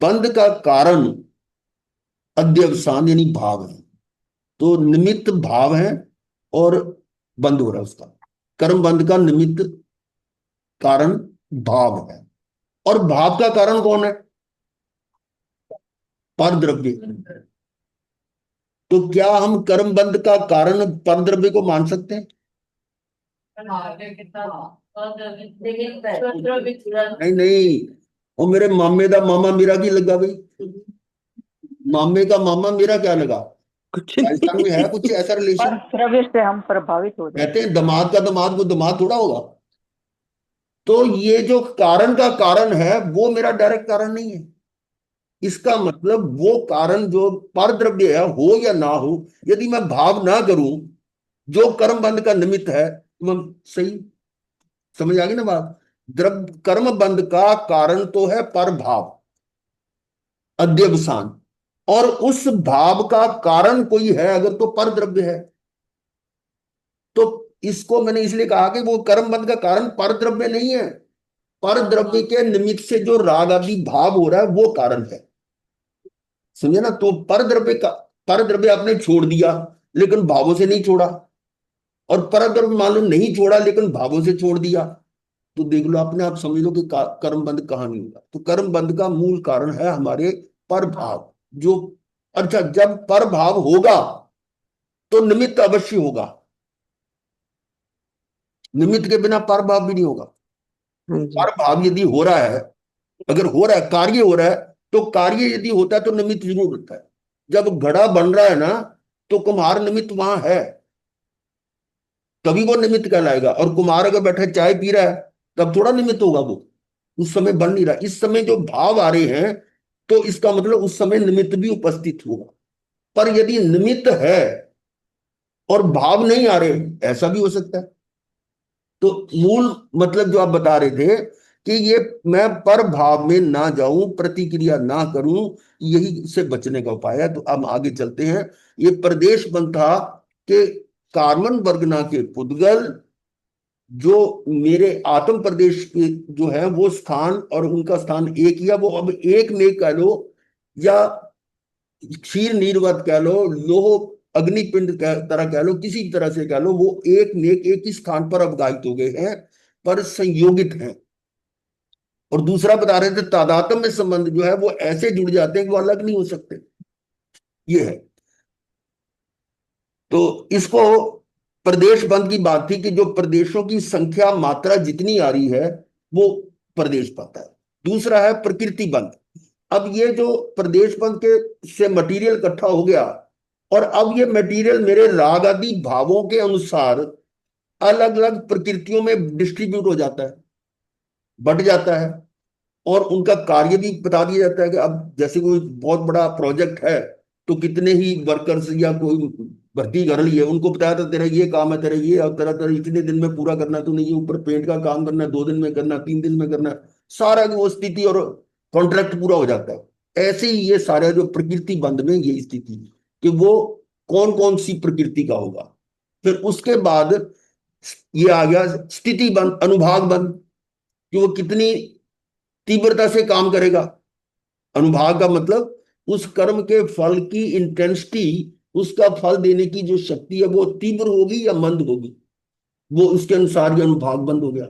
बंध का कारण अध्यवसान यानी भाव है, तो निमित्त भाव है और बंध हो रहा है उसका, कर्म बंध का निमित्त कारण भाव है। और भाव का कारण कौन है? पर द्रव्य। तो क्या हम कर्म बंध का कारण पर द्रव्य को मान सकते हैं? नहीं नहीं, वो मेरे मामे का मामा मेरा की लगा भाई, मामे का मामा मेरा क्या लगा? कुछ राजस्थान में है कुछ ऐसा पर रिलेशन? द्रव्य से हम प्रभावित हो जाते कहते हैं दामाद का दामाद को दामाद थोड़ा होगा। तो ये जो कारण का कारण है वो मेरा डायरेक्ट कारण नहीं है। इसका मतलब वो कारण जो पर द्रव्य है, हो या ना हो, यदि मैं भाव ना करूं, जो कर्म बंध का निमित्त है, तो हम सही समझ आ गई ना बात? द्रव्य कर्म बंध का कारण तो है पर भाव, अध्यवसान, और उस भाव का कारण कोई है अगर, तो पर द्रव्य है। तो इसको मैंने इसलिए कहा कि वो कर्म बंध का कारण पर द्रव्य नहीं है, पर द्रव्य के निमित्त से जो राग आदि भाव हो रहा है वो कारण है। समझे ना? तो पर द्रव्य का, पर द्रव्य आपने छोड़ दिया लेकिन भावों से नहीं छोड़ा, और पर द्रव्य मान लो नहीं छोड़ा लेकिन भावों से छोड़ दिया, तो देख लो अपने आप समझ लो कि कर्म बंध कहाँ नहीं होगा। तो कर्म बंध का मूल कारण है हमारे पर भाव जो, अच्छा जब पर भाव होगा तो निमित्त अवश्य होगा, निमित्त के बिना पर भाव भी नहीं होगा। हाँ जी। पर भाव यदि हो रहा है, अगर हो रहा है, कार्य हो रहा है, तो कार्य यदि होता है तो निमित्त जरूर होता है। जब घड़ा बन रहा है ना, तो कुम्हार निमित्त वहां है, तभी वो निमित्त कहलाएगा। और कुम्हार अगर बैठा चाय पी रहा है, तब थोड़ा निमित्त होगा वो, उस समय बन नहीं रहा। इस समय जो भाव आ रहे हैं, तो इसका मतलब उस समय निमित्त भी उपस्थित होगा। पर यदि निमित्त है और भाव नहीं आ रहे, ऐसा भी हो सकता है। तो मूल मतलब जो आप बता रहे थे कि ये मैं पर भाव में ना जाऊं, प्रतिक्रिया ना करूं, यही से बचने का उपाय है। तो अब आगे चलते हैं। ये प्रदेश बंद था कि कार्बन बर्गना के पुद्गल जो मेरे आत्म प्रदेश के जो है वो स्थान, और उनका स्थान एक ही है, वो अब एक में कह लो या क्षीर नीरवत कह लो, लोह अग्निपिंड तरह कह लो, किसी भी तरह से कह लो, वो एक नेक एक ही स्थान पर अवगाहित हो गए हैं, पर संयोगित हैं। और दूसरा बता रहे थे तादात्म्य संबंध जो है वो ऐसे जुड़ जाते हैं कि वो अलग नहीं हो सकते, ये है। तो इसको प्रदेश बंद की बात थी कि जो प्रदेशों की संख्या मात्रा जितनी आ रही है वो प्रदेश पाता है। दूसरा है प्रकृति बंद। अब ये जो प्रदेश बंद के से मटेरियल इकट्ठा हो गया, और अब ये मटेरियल मेरे राग आदि भावों के अनुसार अलग अलग प्रकृतियों में डिस्ट्रीब्यूट हो जाता है, बट जाता है, और उनका कार्य भी बता दिया जाता है कि अब जैसे कोई बहुत बड़ा प्रोजेक्ट है, तो कितने ही वर्कर्स या कोई भर्ती कर ली है, उनको बताया था तेरा ये काम है, तेरा ये, और तेरा तेरा इतने दिन में पूरा करना है, तूने ये ऊपर पेंट का काम करना है, 2 दिन में करना, 3 दिन में करना है, सारा वो स्थिति और कॉन्ट्रैक्ट पूरा हो जाता है। ऐसे ही ये सारे जो प्रकृति बंद में ये स्थिति कि वो कौन कौन सी प्रकृति का होगा। फिर उसके बाद ये आ गया स्थिति बंद, अनुभाग बंद, कि वो कितनी तीव्रता से काम करेगा। अनुभाग का मतलब उस कर्म के फल की इंटेंसिटी, उसका फल देने की जो शक्ति है वो तीव्र होगी या मंद होगी, वो उसके अनुसार ये अनुभाग बंद हो गया।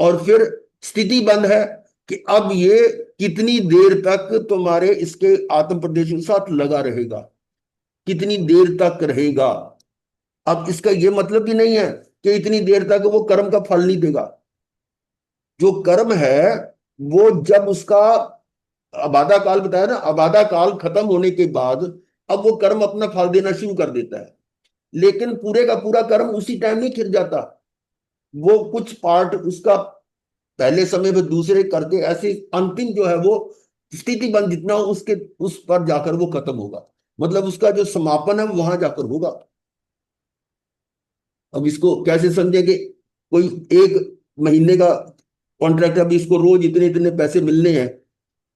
और फिर स्थिति बंद है कि अब ये कितनी देर तक तुम्हारे इसके आत्म प्रदेश के साथ लगा रहेगा, कितनी देर तक रहेगा। अब इसका ये मतलब भी नहीं है कि इतनी देर तक वो कर्म का फल नहीं देगा। जो कर्म है वो जब उसका अबाधा काल बताया ना, अबाधा काल खत्म होने के बाद अब वो कर्म अपना फल देना शुरू कर देता है। लेकिन पूरे का पूरा कर्म उसी टाइम नहीं खिर जाता, वो कुछ पार्ट उसका पहले समय में दूसरे करके ऐसे अंतिम जो है वो स्थिति बन जितना उसके उस पर जाकर वो खत्म होगा। मतलब उसका जो समापन है वो वहां जाकर होगा। अब इसको कैसे समझे कि कोई एक महीने का कॉन्ट्रैक्ट है, अभी इसको रोज इतने इतने पैसे मिलने हैं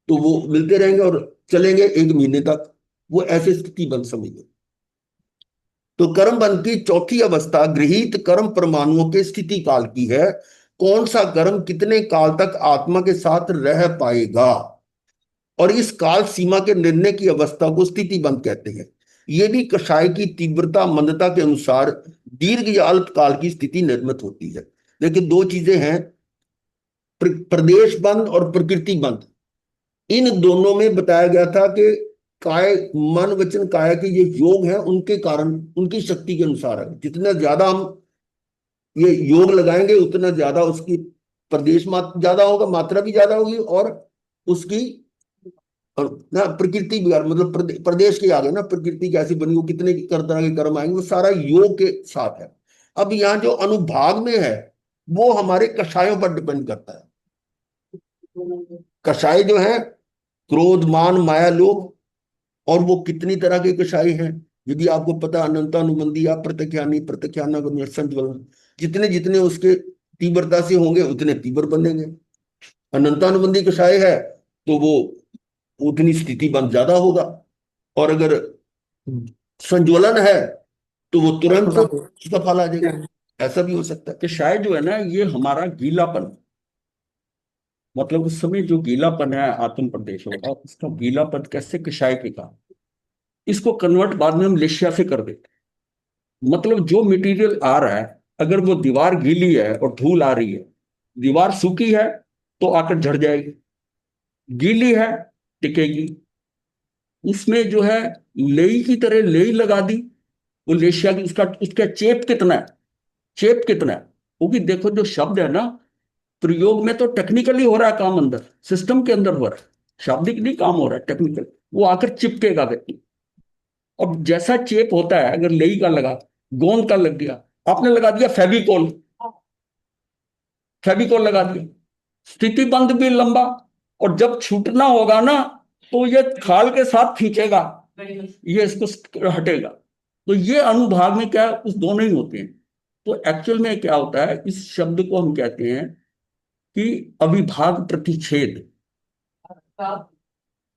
तो वो मिलते रहेंगे और चलेंगे एक महीने तक, वो ऐसे स्थिति बन समझिए। तो कर्म बंध की चौथी अवस्था गृहीत कर्म परमाणुओं के स्थिति काल की है। कौन सा कर्म कितने काल तक आत्मा के साथ रह पाएगा, और इस काल सीमा के निर्णय की अवस्था को स्थिति बंध कहते हैं। ये भी कषाय की तीव्रता मंदता के अनुसार दीर्घ या अल्प काल की स्थिति निर्मित होती है। देखिए दो चीजें हैं, प्रदेश बंध और प्रकृति बंध। इन दोनों में बताया गया था कि काय मन वचन काया के ये योग है उनके कारण उनकी शक्ति के अनुसार है। जितना ज्यादा हम ये योग लगाएंगे उतना ज्यादा उसकी प्रदेश मात्रा ज्यादा होगा, मात्रा भी ज्यादा होगी, और उसकी और ना प्रकृति भी, मतलब प्रदेश के आगे ना प्रकृति कैसी बनी, वो कितने तरह के कर्म आएंगे, वो सारा योग के साथ है। अब यहाँ जो अनुभाग में है वो हमारे कषायों पर डिपेंड करता है। कषाय जो है क्रोध मान माया लोभ, और वो कितनी तरह के कषाय हैं यदि आपको पता, अनंतानुबंधी या प्रत्यख्यानी प्रत्यख्याना संज्वलन, जितने जितने उसके तीव्रता से होंगे उतने तीव्र बनेंगे। अनंतानुबंधी कषाय है तो वो उतनी स्थिति बंद ज्यादा होगा, और अगर संज्वलन है तो वो तुरंत उसका फल आ जाएगा। ऐसा भी हो सकता है कि शायद जो है ना ये हमारा गीलापन, मतलब उस समय जो गीलापन है आत्म प्रदेशों का, उसका गीलापन कैसे कषाय के का, इसको कन्वर्ट बाद में हम लेशिया से कर देते हैं। मतलब जो मटेरियल आ रहा है, अगर वो दीवार गीली है और धूल आ रही है, दीवार सूखी है तो आकर झड़ जाएगी, गीली है टिकेगी। उसमें जो है लेई की तरह लेई लगा दी, वो लेशिया की, उसका उसका चेप कितना है, चेप कितना है। क्योंकि देखो जो शब्द है ना, प्रयोग में तो टेक्निकली हो रहा है काम, अंदर सिस्टम के अंदर हो रहा है, शाब्दिक नहीं काम हो रहा है, टेक्निकल। वो आकर चिपकेगा व्यक्ति। अब जैसा चेप होता है, अगर लेई का लगा, गोंद का लग गया, आपने लगा दिया फेविकोल, फेविकोल लगा दिया, स्थिति बंद भी लंबा, और जब छूटना होगा ना तो ये खाल के साथ खींचेगा, ये इसको हटेगा। तो ये अनुभाग में क्या उस दोनों ही होते हैं। तो एक्चुअल में क्या होता है, इस शब्द को हम कहते हैं कि अविभाग प्रतिच्छेद।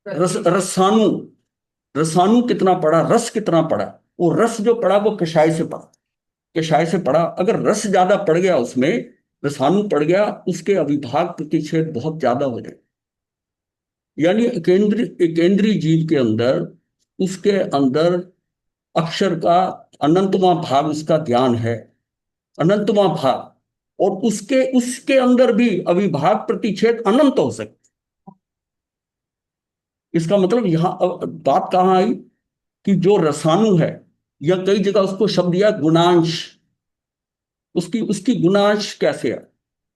रसानु, रसानु कितना पड़ा, रस कितना पड़ा, वो रस जो पड़ा वो कषाय से पड़ा, कषाय से पड़ा। अगर रस ज्यादा पड़ गया उसमें, रसानु पड़ गया, उसके अविभाग प्रतिच्छेद बहुत ज्यादा हो जाए। यानी केंद्रीय जीव के अंदर, उसके अंदर अक्षर का अनंतवां भाग उसका ज्ञान है, अनंतवां भाग, और उसके उसके अंदर भी अविभाग प्रतिच्छेद अनंत हो सकते। इसका मतलब यहां बात कहां आई कि जो रसानु है, या कई जगह उसको शब्द दिया गुणांश, उसकी उसकी गुणांश कैसे है,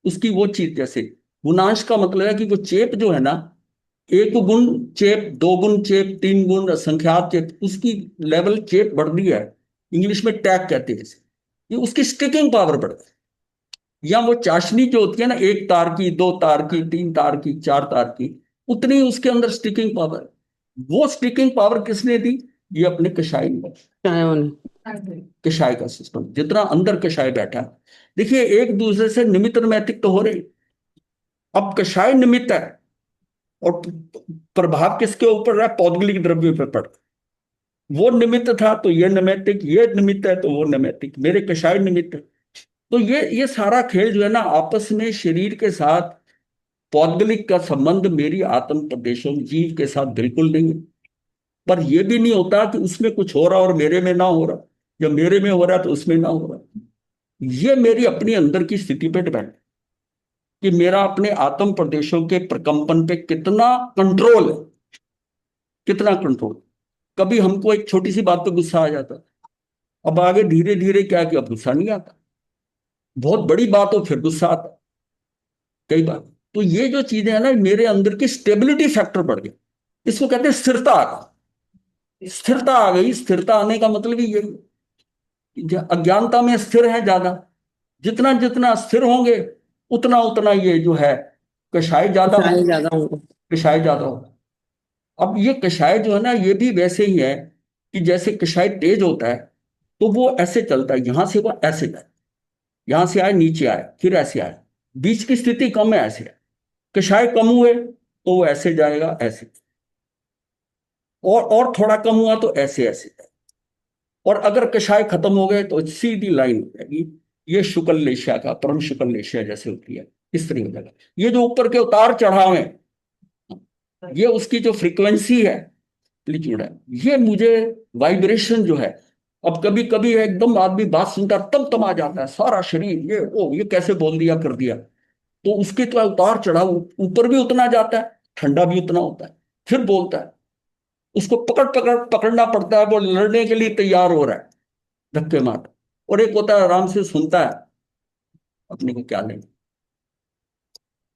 उसकी वो चीज जैसे, गुणांश का मतलब है कि वो चेप जो है ना, एक गुण चेप, दो गुण चेप, तीन गुण असंख्यात चेप, उसकी लेवल चेप बढ़ रही है। इंग्लिश में टैग कहते हैं इसे। ये उसकी स्टिकिंग पावर बढ़ गई। या वो चाशनी जो होती है ना, एक तार की, दो तार की, तीन तार की, चार तार की, उतनी उसके अंदर स्टिकिंग पावर। वो स्टिकिंग पावर किसने दी? ये अपने कषाय ने। कषाय का सिस्टम जितना अंदर कषाय बैठा है। देखिए एक दूसरे से निमित्त नैमित्तिक तो हो रहे। अब कषाय निमित्त है और प्रभाव किसके ऊपर रहा? पौद्गलिक द्रव्य पर पड़। वो निमित्त था तो ये नैमित्तिक, ये निमित्त है तो वो नैमित्तिक, मेरे कषाय निमित्त है। तो ये सारा खेल जो है ना, आपस में शरीर के साथ पौद्गलिक का संबंध मेरी आत्म प्रदेशों जीव के साथ बिल्कुल नहीं है। पर यह भी नहीं होता कि उसमें कुछ हो रहा और मेरे में ना हो रहा, या मेरे में हो रहा तो उसमें ना हो रहा। ये मेरी अपनी अंदर की स्थिति पे डिपेंड है। कि मेरा अपने आत्म प्रदेशों के प्रकंपन पे कितना कंट्रोल है, कितना कंट्रोल। कभी हमको एक छोटी सी बात पे गुस्सा आ जाता, अब आगे धीरे धीरे क्या कि अब गुस्सा नहीं आता, बहुत बड़ी बात हो फिर गुस्सा आता कई बार। तो ये जो चीजें है ना, मेरे अंदर की स्टेबिलिटी फैक्टर बढ़ गया, इसको कहते हैं स्थिरता आ गई। स्थिरता आ गई, स्थिरता आने का मतलब ही यही है कि अज्ञानता में स्थिर है ज्यादा, जितना जितना स्थिर होंगे उतना उतना ये जो है कषाय ज्यादा चाहे होगा, ज्यादा होगा। कषाय ज्यादा होगा। अब ये कषाय जो है ना, ये भी वैसे ही है कि जैसे कषाय तेज होता है तो वो ऐसे चलता है, यहां से वो ऐसे जाए, यहां से आए नीचे आए फिर ऐसे आए, बीच की स्थिति कम है ऐसे है। कषाय कम हुए तो वो ऐसे जाएगा ऐसे, और थोड़ा कम हुआ तो ऐसे ऐसे जाएगा, और अगर कषाय खत्म हो गए तो सीधी लाइन हो जाएगी। ये शुक्ल लेशिया का परम शुक्ल लेशिया जैसे होती है इस तरह हो जाएगा। ये जो ऊपर के उतार चढ़ाव है, ये उसकी जो फ्रीक्वेंसी है एम्पलीट्यूड है, ये मुझे वाइब्रेशन जो है, अब कभी कभी एकदम आदमी बात सुनता तम तम आ जाता है सारा शरीर, ये ओ ये कैसे बोल दिया कर दिया, तो उसके तो उतार चढ़ाव, ऊपर भी उतना जाता है, ठंडा भी उतना होता है, फिर बोलता है, उसको पकड़ना पड़ता है, वो लड़ने के लिए तैयार हो रहा है धक्के मार। और एक होता है आराम से सुनता है, अपने को क्या लेना।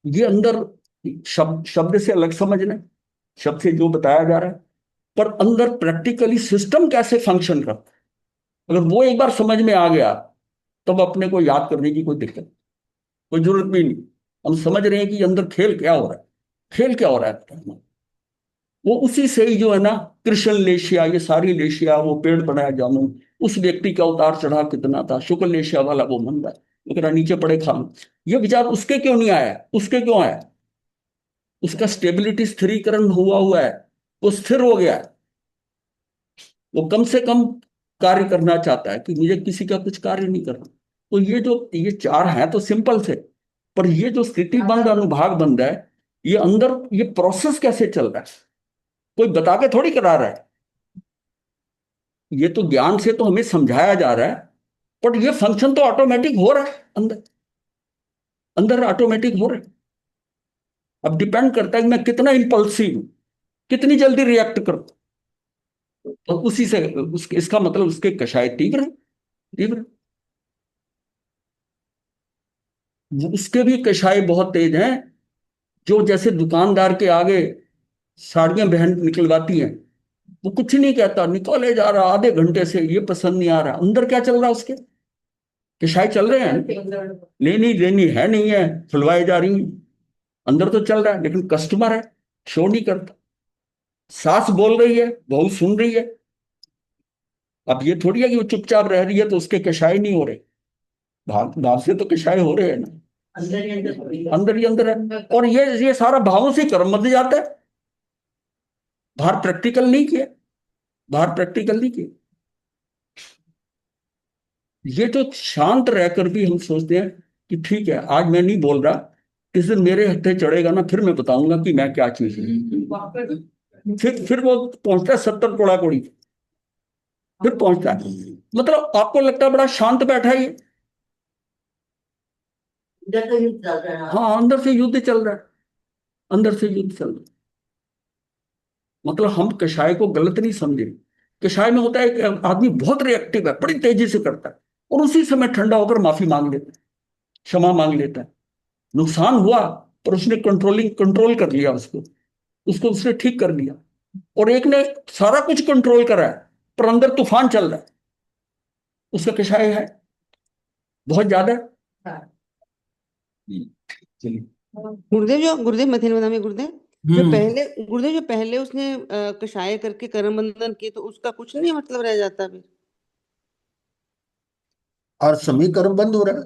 ये अंदर शब्द शब्द से अलग समझना, शब्द से जो बताया जा रहा है, पर अंदर प्रैक्टिकली सिस्टम कैसे फंक्शन करता है, अगर वो एक बार समझ में आ गया तब अपने को याद करने की कोई दिक्कत, कोई जरूरत भी नहीं। हम समझ रहे हैं कि अंदर खेल क्या हो रहा है, खेल क्या हो रहा है, वो उसी से ही जो है ना, कृष्ण लेशिया, ये सारी लेशिया, वो पेड़ बनाया जामुन, उस व्यक्ति का उतार चढ़ाव कितना था, शुक्ल लेशिया वाला वो मंदा लेकिन नीचे पड़े खाम, ये विचार उसके क्यों नहीं आया, उसके क्यों आया, उसका स्टेबिलिटी स्थिरीकरण हुआ है, वो स्थिर हो गया है, वो कम से कम कार्य करना चाहता है कि मुझे किसी का कुछ कार्य नहीं करना। तो ये चार हैं तो सिंपल से, पर ये जो स्थिति बंद अनुभाग बंद है, ये अंदर ये प्रोसेस कैसे चल रहा है, कोई बता के थोड़ी करा रहा है, ये तो ज्ञान से तो हमें समझाया जा रहा है, पर ये फंक्शन तो ऑटोमेटिक हो रहा है अंदर, अंदर ऑटोमेटिक हो रहा है। अब डिपेंड करता है कि मैं कितना इंपल्सिव हूं, कितनी जल्दी रिएक्ट करूं, तो उसी से इसका मतलब उसके कषाय तीव्र है, तीव्र। उसके भी कषाय बहुत तेज हैं, जो जैसे दुकानदार के आगे साड़ियां बहन निकलवाती हैं, वो कुछ नहीं कहता, निकाले जा रहा आधे घंटे से, ये पसंद नहीं आ रहा, अंदर क्या चल रहा है उसके, कषाय चल रहे हैं, लेनी देनी है नहीं है, खुलवाई जा रही हैं, अंदर तो चल रहा है, लेकिन कस्टमर है, शो नहीं करता। सास बोल रही है, बहू सुन रही है, अब ये थोड़ी है कि वो चुपचाप रह रही है तो उसके कषाय नहीं हो रहे, भाव भाव से तो कषाय हो रहे हैं ना, अंदर ही अंदर है। और ये सारा भावों से कर्म बन जाता है, बाहर प्रैक्टिकल नहीं किया, बाहर प्रैक्टिकल नहीं किया। ये तो शांत रहकर भी हम सोचते हैं कि ठीक है आज मैं नहीं बोल रहा, किस दिन मेरे हत्थे चढ़ेगा ना, फिर मैं बताऊंगा कि मैं क्या चीज हूं। फिर वो पहुंचता है 70 कोड़ा कोड़ी, फिर पहुंचता है, मतलब आपको लगता है बड़ा शांत बैठा है ये, हाँ अंदर से युद्ध चल रहा है, अंदर से युद्ध चल रहा है। मतलब हम कषाय को गलत नहीं समझे, कषाय में होता है कि आदमी बहुत रिएक्टिव है, बड़ी तेजी से करता है, और उसी समय ठंडा होकर माफी मांग लेता है, क्षमा मांग लेता है, नुकसान हुआ पर उसने कंट्रोल कर लिया, उसको उसको उसने ठीक कर लिया। और एक ने सारा कुछ कंट्रोल करा है पर अंदर तूफान चल रहा है, उसका कषाय है बहुत ज्यादा। चलिए। गुरुदेव मथेन में गुरुदेव हम्म जो पहले उसने कषाय करके कर्म बंधन किए, तो उसका कुछ नहीं मतलब रह जाता फिर? और समीकरण बंद हो रहा है।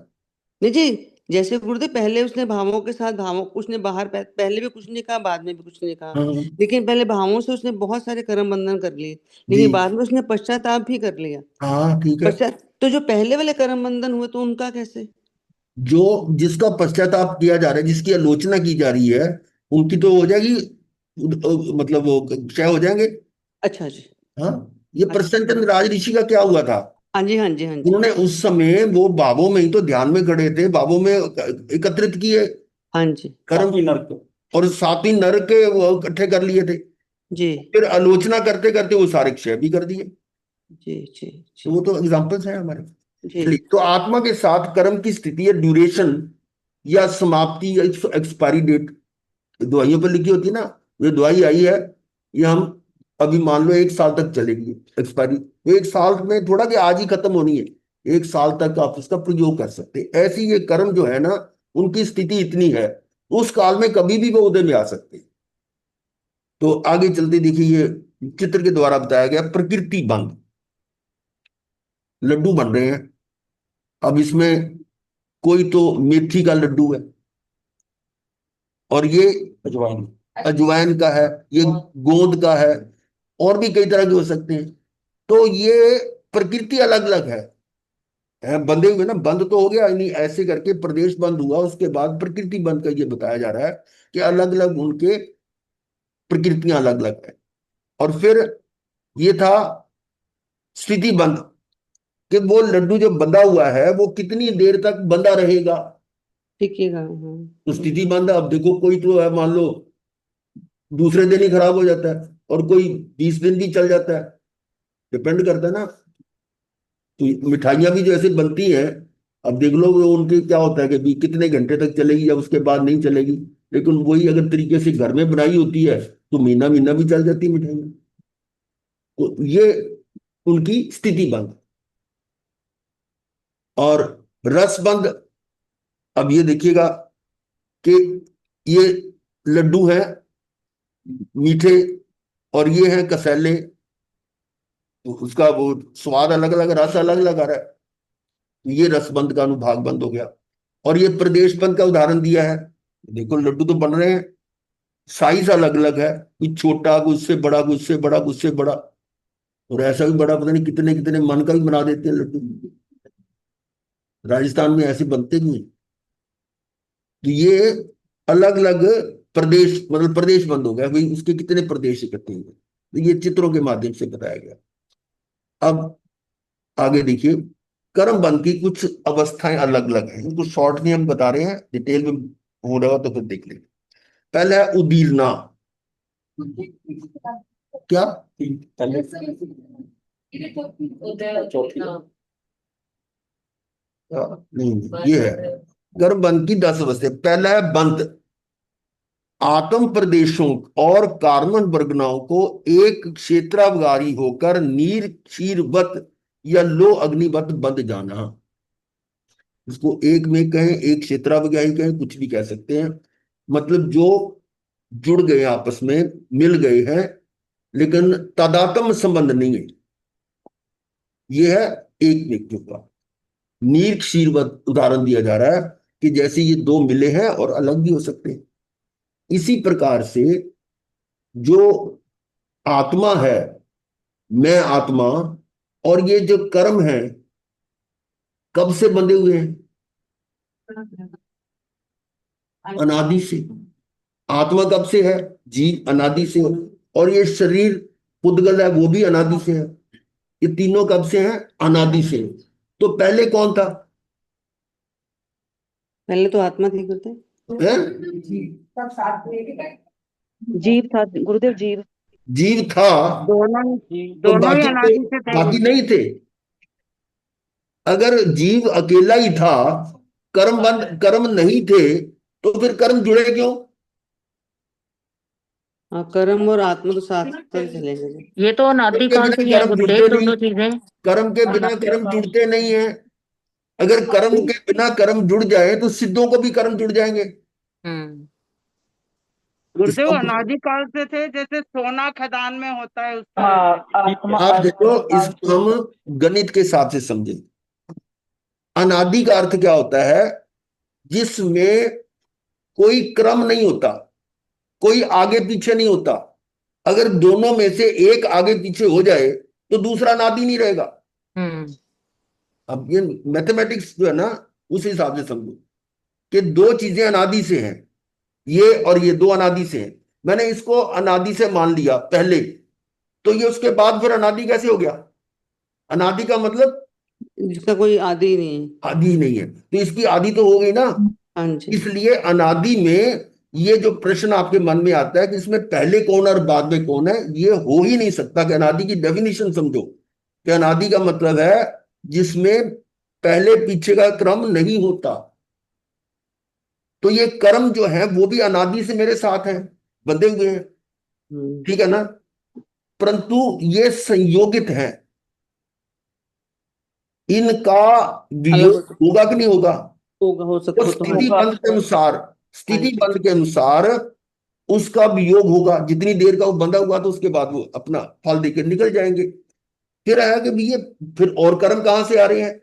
नहीं जी, जैसे गुरुदेव पहले उसने भावों के साथ भावों, उसने बाहर पहले भी कुछ नहीं कहा, बाद में भी कुछ नहीं कहा, हाँ लेकिन पहले भावों से उसने बहुत सारे कर्म बंधन कर लिए, जी, लेकिन बाद में उसने पश्चाताप भी कर लिया। हाँ ठीक है। तो जो पहले वाले कर्म बंधन हुए तो उनका कैसे? जो जिसका पश्चाताप किया जा रहा है, जिसकी आलोचना की जा रही है, उनकी तो हो जाएगी, मतलब वो क्षय हो जाएंगे। अच्छा जी। हाँ, ये अच्छा। प्रसन्नचंद्र राज ऋषि का क्या हुआ था, हाँ जी, हाँ जी, हाँ जी। उन्होंने उस समय वो बाबों में ही तो ध्यान में खड़े थे, बाबों में एकत्रित किए, हाँ जी कर्म सातवीं नरक। और सातवीं नरक के वो इकट्ठे कर लिए थे, जी फिर आलोचना करते करते वो सारे क्षय भी कर दिए। जी जी तो जी वो तो एग्जाम्पल्स हैं हमारे। जी चलिए, तो आत्मा के साथ कर्म की स्थिति या ड्यूरेशन या समाप्ति या एक्सपायरी डेट दवाइयों पर लिखी होती है ना। ये दवाई आई है, ये हम अभी मान लो 1 साल तक चलेगी एक्सपायरी, तो 1 साल में थोड़ा कि आज ही खत्म होनी है, 1 साल तक आप इसका प्रयोग कर सकते हैं। ऐसी ये कर्म जो है ना, उनकी स्थिति इतनी है, उस काल में कभी भी वो उदय में आ सकते हैं। तो आगे चलते देखिए, ये चित्र के द्वारा बताया गया प्रकृति बंध। लड्डू बन रहे हैं, अब इसमें कोई तो मेथी का लड्डू है, और ये अजवाइन। अजवाइन का है, ये गोंद का है, और भी कई तरह के हो सकते हैं। तो ये प्रकृति अलग अलग है बंधे हुए ना। बंद तो हो गया नहीं, ऐसे करके प्रदेश बंद हुआ, उसके बाद प्रकृति बंद का ये बताया जा रहा है कि अलग अलग उनके प्रकृतियां अलग अलग है। और फिर ये था स्थिति बंद, कि वो लड्डू जो बंधा हुआ है वो कितनी देर तक बंधा रहेगा। टिकेगा। हाँ तो स्थिति बंद, अब देखो कोई तो है मान लो दूसरे दिन ही खराब हो जाता है, और कोई 20 दिन भी चल जाता है, डिपेंड करता है ना। तो मिठाइयाँ भी जो ऐसे बनती हैं, अब देख लो वो उनके क्या होता है कि भी कितने घंटे तक चलेगी या उसके बाद नहीं चलेगी। लेकिन वही अगर तरीके से घर में बनाई होती है तो महीना महीना भी चल जाती है मिठाइयाँ। तो ये उनकी स्थिति बंद। और रसबंद, अब ये देखिएगा कि ये लड्डू हैं मीठे, और ये हैं कसैले, तो उसका वो स्वाद अलग अलग, रस अलग अलग आ रहा है। तो ये रसबंद का अनुभाग बंद हो गया। और ये प्रदेश बंद का उदाहरण दिया है। देखो लड्डू तो बन रहे हैं, साइज अलग अलग है, कोई छोटा, कोई उससे बड़ा, कोई उससे बड़ा, कोई उससे बड़ा, और ऐसा भी बड़ा पता नहीं कितने कितने मन का भी बना देते हैं लड्डू। राजस्थान में ऐसे बनते भी हैं। तो ये अलग अलग प्रदेश, मतलब प्रदेश बंद हो गया भाई, उसके कितने प्रदेश इकट्ठे हुए, तो ये चित्रों के माध्यम से बताया गया। अब आगे देखिए, कर्म बंध की कुछ अवस्थाएं अलग अलग हैं, इनको शॉर्ट में हम बता रहे हैं, डिटेल में हो रहा तो फिर देख लेंगे। पहला है उदीरना। क्या? पहले चौथी। नहीं, ये है कर्म बंध की 10 अवस्था। पहला है बंध, आत्म प्रदेशों और कार्बन वर्गनाओं को एक क्षेत्रावगारी होकर नीर क्षीरवत या लो अग्निवत बंध जाना। इसको एक में कहें, एक क्षेत्रावगाही कहें, कुछ भी कह सकते हैं। मतलब जो जुड़ गए आपस में, मिल गए हैं, लेकिन तादात्म्य संबंध नहीं है। यह है एक व्यक्ति का नीर क्षीरवत उदाहरण दिया जा रहा है, कि जैसे ये दो मिले हैं और अलग भी हो सकते हैं। इसी प्रकार से जो आत्मा है, मैं आत्मा, और ये जो कर्म है, कब से बंधे हुए हैं? अनादि से। आत्मा कब से है? जीव अनादि से। और ये शरीर पुद्गल है, वो भी अनादि से है। ये तीनों कब से हैं? अनादि से। तो पहले कौन था? पहले तो आत्मा थी करते है? जीव था गुरुदेव, जीव। जीव था, दोनों तो दोनों ही बाकी अनादि से थे। बाकी नहीं थे। अगर जीव अकेला ही था, कर्म नहीं थे, तो फिर कर्म जुड़े क्यों? हाँ, कर्म और आत्मा तो साथ तो चले गए। ये तो कर्म अनादि के काल बिना से ही है कर्म गुरुदेव, जुड़ते नहीं, दोनों चीजें। कर्म के बिना कर्म जुड़ते नहीं है। अगर कर्म के बिना कर्म जुड़ जाए तो सिद्धों को भी कर्म जुड़ जाएंगे। हम्म। इसका गुरुदेव मतलब अनादि काल से थे, जैसे सोना खदान में होता है उस तरह से। आप देखो, इसको हम गणित के हिसाब से समझें। अनादि का अर्थ क्या होता है? जिसमें कोई क्रम नहीं होता, कोई आगे पीछे नहीं होता। अगर दोनों में से एक आगे पीछे हो जाए तो दूसरा अनादि नहीं रहेगा। हम्म। अब ये मैथमेटिक्स जो है ना, उस हिसाब से समझो कि दो चीजें अनादि से हैं, ये और ये दो अनादि से हैं। मैंने इसको अनादि से मान लिया पहले, तो ये उसके बाद फिर अनादि कैसे हो गया? अनादि का मतलब जिसका कोई आदि ही नहीं है। आदि ही नहीं है, तो इसकी आदि तो हो गई ना। हाँ जी। इसलिए अनादि में ये जो प्रश्न आपके मन में आता है कि इसमें पहले कौन और बाद में कौन है, ये हो ही नहीं सकता। कि अनादि की डेफिनेशन समझो कि अनादि का मतलब है जिसमें पहले पीछे का क्रम नहीं होता। तो ये कर्म जो है वो भी अनादि से मेरे साथ है, बंधे हुए हैं, ठीक है ना। परंतु ये संयोगित है, इनका अलग वियोग होगा कि नहीं होगा। होगा, हो तो सकता हो तो हाँ स्थिति जी। बंध के अनुसार, हाँ स्थिति जी। बंध के अनुसार उसका वियोग होगा। जितनी देर का वो बंधा हुआ तो उसके बाद वो अपना फल देकर निकल जाएंगे। फिर आया कि भी ये फिर और कर्म कहां से आ रहे हैं,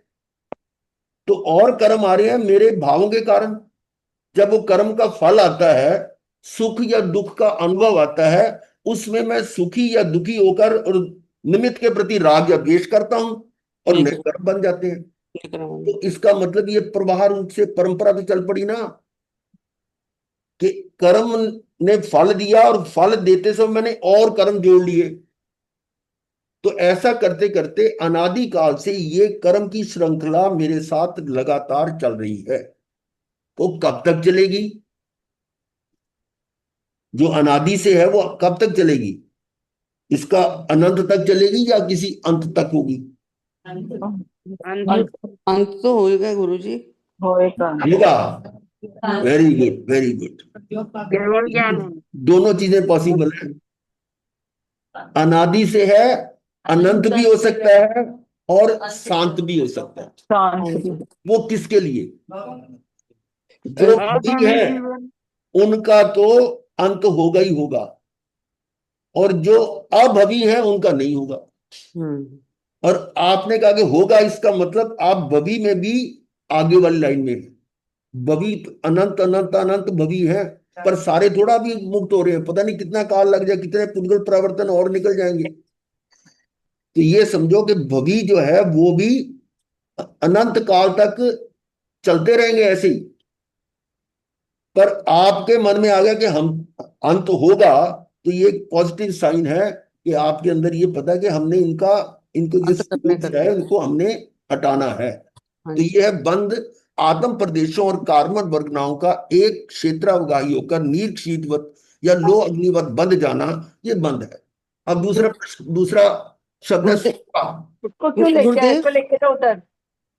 तो और कर्म आ रहे हैं मेरे भावों के कारण। जब वो कर्म का फल आता है, सुख या दुख का अनुभव आता है, उसमें मैं सुखी या दुखी होकर और निमित्त के प्रति राग या द्वेष करता हूं और नहीं नए कर कर्म बन जाते हैं। नहीं करा मैंने। तो इसका मतलब ये प्रवाह रूप से परंपरा तो चल पड़ी ना, कि कर्म ने फल दिया और फल देते समय मैंने और कर्म जोड़ लिए। तो ऐसा करते करते अनादि काल से ये कर्म की श्रृंखला मेरे साथ लगातार चल रही है। वो कब तक चलेगी, जो अनादि से है वो कब तक चलेगी, इसका अनंत तक चलेगी या किसी अंत तक होगी। अंत अंत तो होएगा गुरुजी। होएगा। होगा। Very good, very good. केवल ज्ञान है। दोनों चीजें पॉसिबल है। अनादि से है, अनंत भी हो सकता है और शांत भी हो सकता है। हाँ शांति। जी। वो किसके लिए, जो अ, बुद्धि है उनका तो अंत होगा ही होगा, और जो अभवी है उनका नहीं होगा। हम्म। और आपने कहा कि होगा, इसका मतलब आप भवी में भी आगे वाली लाइन में है। भवी अनंत अनंत अनंत भवी है, पर सारे थोड़ा भी मुक्त हो रहे हैं। पता नहीं कितना काल लग जाए, कितने पुनर्गल प्रवर्तन और निकल जाएंगे। तो ये समझो कि भवी जो है वो भी अनंत काल तक चलते रहेंगे ऐसे ही। पर आपके मन में आ गया कि हम अंत होगा, तो ये एक पॉजिटिव साइन है कि आपके अंदर ये पता है कि हमने इनका, इनको जो अंत करने स्पिरिट्स है करके। इनको हमने हटाना है। हाँ तो जी। ये है बंद आत्म प्रदेशों और कार्बन वर्गनाओं का एक क्षेत्रावगाही होकर नील शीतवत या लो अग्निवत बंध जाना, ये बंद है। अब दूसरा दूसरा शब्द है गुरुदेव, सुक्का। इसको क्यों लेके आए, गुरुदेव, इसको लेके जाओ उधर,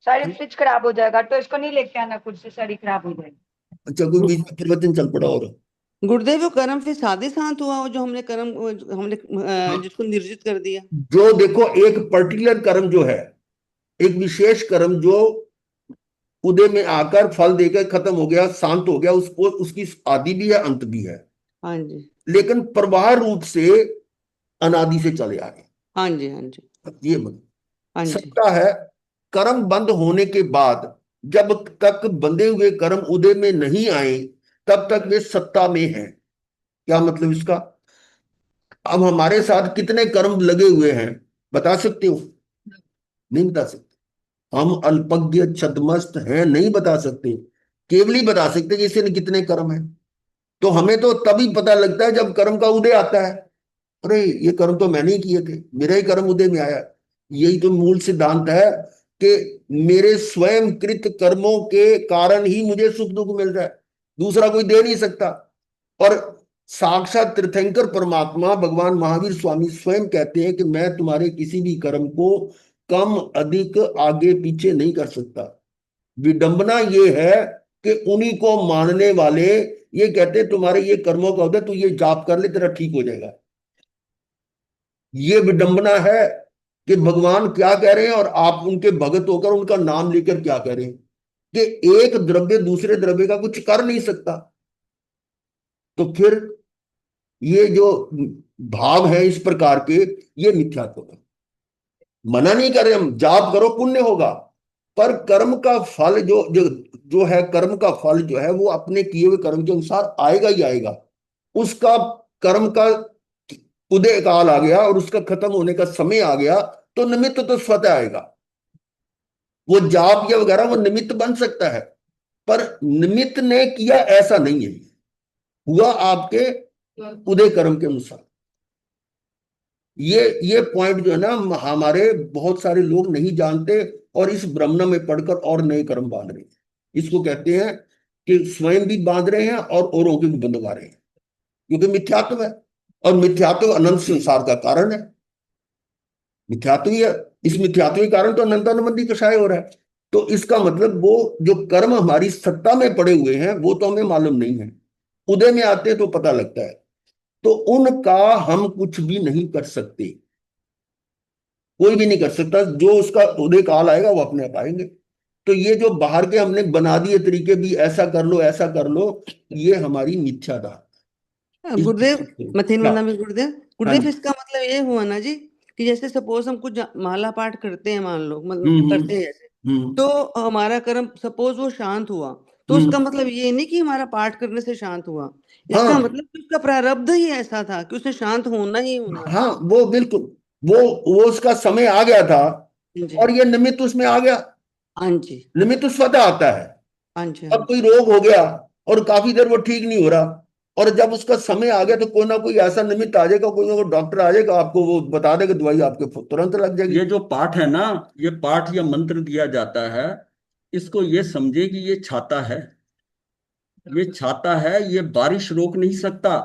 सारी फ्रिज खराब हो जाएगा। तो इसको नहीं लेके आना, कुर्सी सारी खराब हो जाएगी। अच्छा, कोई बीच में परिवर्तन चल पड़ा और गुरुदेव वो कर्म फिर सादे शांत हुआ, वो जो हमने कर्म हमने हाँ, जिसको निर्जित कर दिया। जो देखो एक पर्टिकुलर कर्म जो है, एक विशेष कर्म जो उदय में आकर फल देकर खत्म हो गया, शांत हो गया, उसको उसकी आदि भी है अंत भी है, हाँ जी। लेकिन प्रवाह रूप से अनादि से चले आ रहे हाँ जी। हाँ जी। हैं। ये मतलब हाँ जी। सत्ता है। कर्म बंद होने के बाद जब तक बंधे हुए कर्म उदय में नहीं आए, तब तक वे सत्ता में हैं। क्या मतलब इसका, अब हमारे साथ कितने कर्म लगे हुए हैं बता सकते हो, नहीं बता सकते। हम अल्पज्ञ छद्मस्त हैं, नहीं बता सकते। केवल ही बता सकते कि इसने कितने कर्म हैं। तो हमें तो तभी पता लगता है जब कर्म का उदय आता है। अरे ये कर्म तो मैंने ही किए थे, मेरा ही कर्म उदय में आया। यही तो मूल सिद्धांत है कि मेरे स्वयं कृत कर्मों के कारण ही मुझे सुख दुख मिल रहा है, दूसरा कोई दे नहीं सकता। और साक्षात तीर्थंकर परमात्मा भगवान महावीर स्वामी स्वयं कहते हैं कि मैं तुम्हारे किसी भी कर्म को कम अधिक आगे पीछे नहीं कर सकता। विडंबना ये है कि उन्हीं को मानने वाले ये कहते हैं तुम्हारे ये कर्मों का उदय, तू ये जाप कर ले तेरा ठीक हो जाएगा। ये विडंबना है कि भगवान क्या कह रहे हैं और आप उनके भगत होकर उनका नाम लेकर क्या कह रहे हैं, कि एक द्रव्य दूसरे द्रव्य का कुछ कर नहीं सकता। तो फिर ये जो भाव है इस प्रकार के, ये मिथ्यात्व है। मना नहीं कर रहे हम, जाप करो पुण्य होगा, पर कर्म का फल जो जो जो है, कर्म का फल जो है वो अपने किए हुए कर्म के अनुसार आएगा ही आएगा। उसका कर्म का उदय काल आ गया और उसका खत्म होने का समय आ गया, तो निमित्त तो स्वतः आएगा। वो जाप या वगैरह वो निमित्त बन सकता है, पर निमित्त ने किया ऐसा नहीं है, हुआ आपके उदय कर्म के अनुसार। ये पॉइंट जो है ना, हमारे बहुत सारे लोग नहीं जानते और इस ब्रह्म में पढ़कर और नए कर्म बांध रहे हैं। इसको कहते हैं कि स्वयं भी बांध रहे हैं और औरों के भी बंधवा रहे हैं, क्योंकि मिथ्यात्व है, और मिथ्यात्व अनंत संसार का कारण है। मिथ्यात्व ही है, इस मिथ्यात्व के कारण तो अनंतानुबंधी कषाय हो रहा है। तो इसका मतलब वो जो कर्म हमारी सत्ता में पड़े हुए हैं वो तो हमें मालूम नहीं है, उदय में आते हैं तो पता लगता है। तो उनका हम कुछ भी नहीं कर सकते, कोई भी नहीं कर सकता। जो उसका उदय काल आएगा वो अपने आप आएंगे। तो ये जो बाहर के हमने बना दिए तरीके भी, ऐसा कर लो ऐसा कर लो, ये हमारी मिथ्या था। गुरुदेव, मथेन क्या? वंदना में गुरुदेव, हाँ गुरुदेव जी। इसका मतलब ये हुआ ना जी कि जैसे सपोज हम कुछ माला पाठ करते हैं, मान लो हम्म करते हैं जैसे, हम्म तो हमारा कर्म सपोज वो शांत हुआ, तो हम्म उसका मतलब ये नहीं कि हमारा पाठ करने से शांत हुआ। इसका हाँ मतलब कि उसका प्रारब्ध ही ऐसा था कि उसे शांत होना ही होना हाँ, था। वो बिल्कुल, वो उसका समय आ गया था, जी। और ये निमित्त उसमें आ गया। हाँ जी। निमित्त स्वतः आता है। हाँ जी। हाँ अब कोई रोग हो गया और काफी देर वो ठीक नहीं हो रहा, और जब उसका समय आ गया तो कोई ना कोई ऐसा निमित्त आ जाएगा, कोई ना कोई डॉक्टर आ जाएगा, आपको वो बता देगा, दवाई आपके तुरंत लग जाएगी। ये जो पाठ है ना, ये पाठ या मंत्र दिया जाता है, इसको ये समझे कि ये छाता है। ये छाता है, ये बारिश रोक नहीं सकता,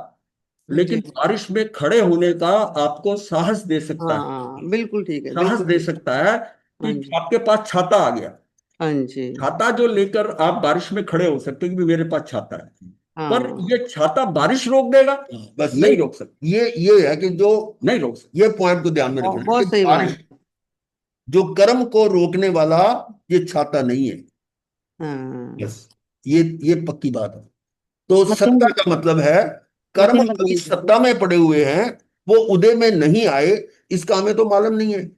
जी। लेकिन बारिश में खड़े होने का आपको साहस दे सकता है। हाँ बिल्कुल ठीक है, साहस बिल्कुल दे ठीक। सकता है हाँ कि जी। आपके पास छाता आ गया। हाँ जी। छाता जो लेकर आप बारिश में खड़े हो सकते हो कि मेरे पास छाता है। पर हाँ। ये छाता बारिश रोक देगा? बस नहीं रोक सकता। ये है कि जो, नहीं रोक सकता। ये पॉइंट को ध्यान में रखना है कि बहुत सही बात। बारिश जो कर्म को रोकने वाला, ये छाता नहीं है। हाँ। बस ये पक्की बात है। तो मथुन सत्ता का मतलब है कर्म मथुन अभी वंदना जी। सत्ता में पड़े हुए हैं, वो उदय में नहीं आए, इसका हमें तो मालूम नहीं है।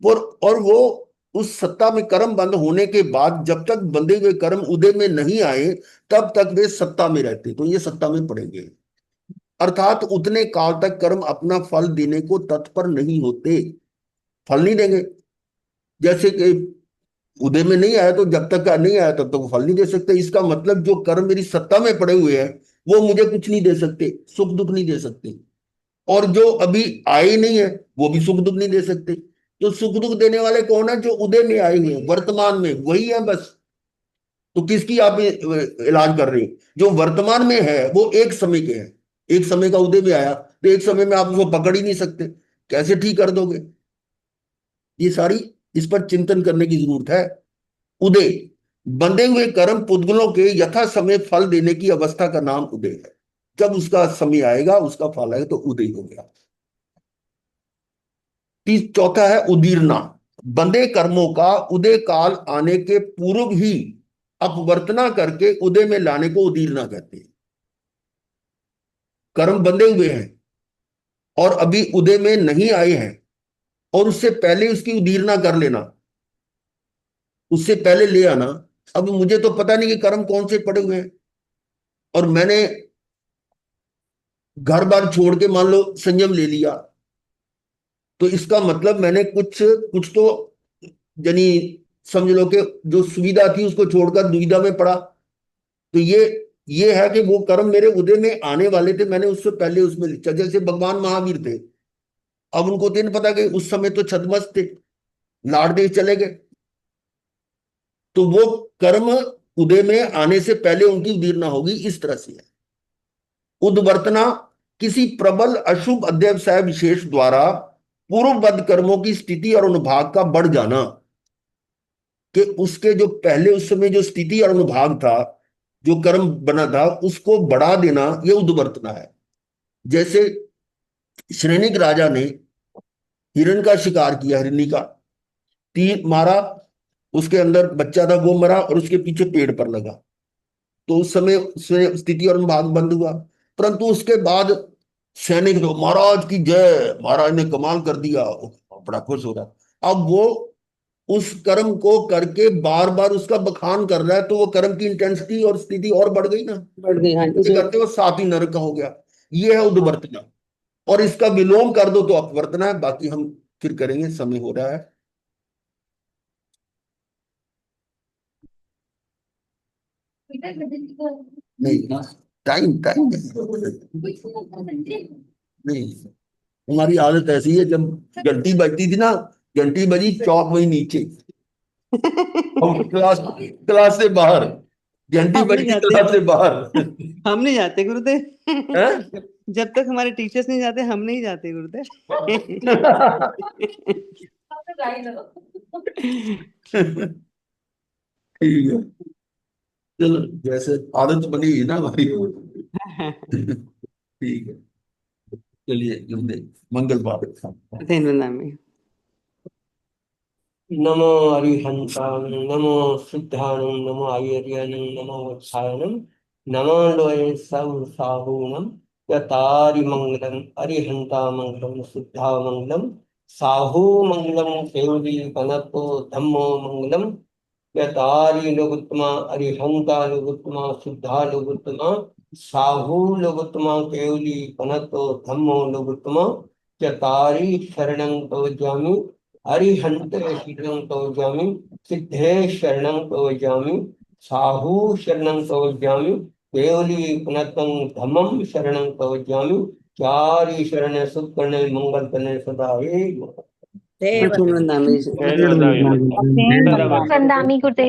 और वो उस सत्ता में कर्म बंद होने के बाद जब तक बंधे हुए कर्म उदय में नहीं आए तब तक वे सत्ता में रहते, तो ये सत्ता में पड़ेंगे। अर्थात उतने काल तक कर्म अपना फल देने को तत्पर नहीं होते, फल नहीं देंगे। जैसे कि उदय में नहीं आया तो जब तक का नहीं आया तब तक वो फल नहीं दे सकते। इसका मतलब जो कर्म मेरी सत्ता में पड़े हुए हैं वो मुझे कुछ नहीं दे सकते, सुख दुख नहीं दे सकते। और जो अभी आए नहीं है वो भी सुख दुख नहीं दे सकते। तो सुख दुख देने वाले कौन है? जो उदय में आए हुए हैं, वर्तमान में वही है बस। तो किसकी आप इलाज कर रहे हैं? जो वर्तमान में है वो एक समय के हैं, एक समय का उदय में आया तो एक समय में आप उसको पकड़ ही नहीं सकते, कैसे ठीक कर दोगे? ये सारी, इस पर चिंतन करने की जरूरत है। उदय, बंधे हुए कर्म पुद्गलों के यथा समय फल देने की अवस्था का नाम उदय है। जब उसका समय आएगा, उसका फल आएगा तो उदय हो गया। चौथा है उदीरना, बंधे कर्मों का उदय काल आने के पूर्व ही अपवर्तना करके उदय में लाने को उदीरना कहते हैं। कर्म बंधे हुए हैं और अभी उदय में नहीं आए हैं, और उससे पहले उसकी उदीरना कर लेना, उससे पहले ले आना। अब मुझे तो पता नहीं कि कर्म कौन से पड़े हुए हैं, और मैंने घर बार छोड़ के मान लो संयम ले लिया, तो इसका मतलब मैंने कुछ कुछ तो, यानी समझ लो कि जो सुविधा थी उसको छोड़कर दुविधा में पड़ा। तो ये है कि वो कर्म मेरे उदय में आने वाले थे, मैंने उससे पहले उसमें लिखा। जैसे भगवान महावीर थे, अब उनको तो नहीं पता कि उस समय तो छदमस्त थे, लाड़ देश चले गए, तो वो कर्म उदय में आने से पहले उनकी उदीरना होगी, इस तरह से है। उद्वर्तना, किसी प्रबल अशुभ अध्यवसाय विशेष द्वारा पूर्वबद्ध कर्मों की स्थिति और अनुभाग का बढ़ जाना, कि उसके जो पहले उस समय जो स्थिति और अनुभाग था, जो कर्म बना था उसको बढ़ा देना, यह उद्वर्तना है। जैसे श्रेणिक राजा ने हिरण का शिकार किया, हिरनी का तीर मारा, उसके अंदर बच्चा था वो मरा और उसके पीछे पेड़ पर लगा, तो उस समय उसमें स्थिति और अनुभाग बंद हुआ। परंतु उसके बाद सैनिक तो महाराज की जय, महाराज ने कमाल कर दिया, वो बड़ा खुश हो रहा। अब वो उस कर्म को करके बार बार उसका बखान कर रहा है, तो वो कर्म की इंटेंसिटी और स्थिति और बढ़ गई ना, बढ़ गई। हाँ करते जी। करते वो सात ही नरक का हो गया। ये है उद्वर्तना। और इसका विलोम कर दो तो अपवर्तना है। बाकी हम फिर करेंगे, समय हो रहा है। नहीं, टाइम टाइम नहीं, हमारी आदत ऐसी है, जब घंटी बजती थी ना, घंटी बजी, चौक वही नीचे, और क्लास क्लास से बाहर, घंटी हम बज नहीं गई जाते, क्लास से बाहर। हम नहीं जाते गुरुदेव। हैं? जब तक हमारे टीचर्स नहीं जाते हम नहीं जाते गुरुदेव। ठीक है, चलो जैसे आदत बनी है ना हमारी। ठीक है, चलिए गुरुदेव मंगल पाठ। वृंदावन। नमो अरिहंतां नमो सिद्धानं नमो आयर्यानं नमो वत्सायनं नमो लोये साहूनं यतारि मंगलम अरिहंता मंगलम सिद्धा मंगलम साहू मंगलम केवली कनतो धम्मो मंगलम यतारि लोगोत्तमा अरिहंता लोगोत्तमा सिद्धा लोगोत्तमा साहू लोगोत्तमा केवली कनतो धम्मो लोगोत्तमा चतारि शरणं तोजामि अरिहंत शरणं तोजामि सिद्धे शरणं तोजामि साहू शरणं तोजामि केवली पुनतं धम्मं शरणं तोजामि चारि शरण सुख करने मंगल करने सदा हे वृंदावन। वंदनामि गुरुदेव।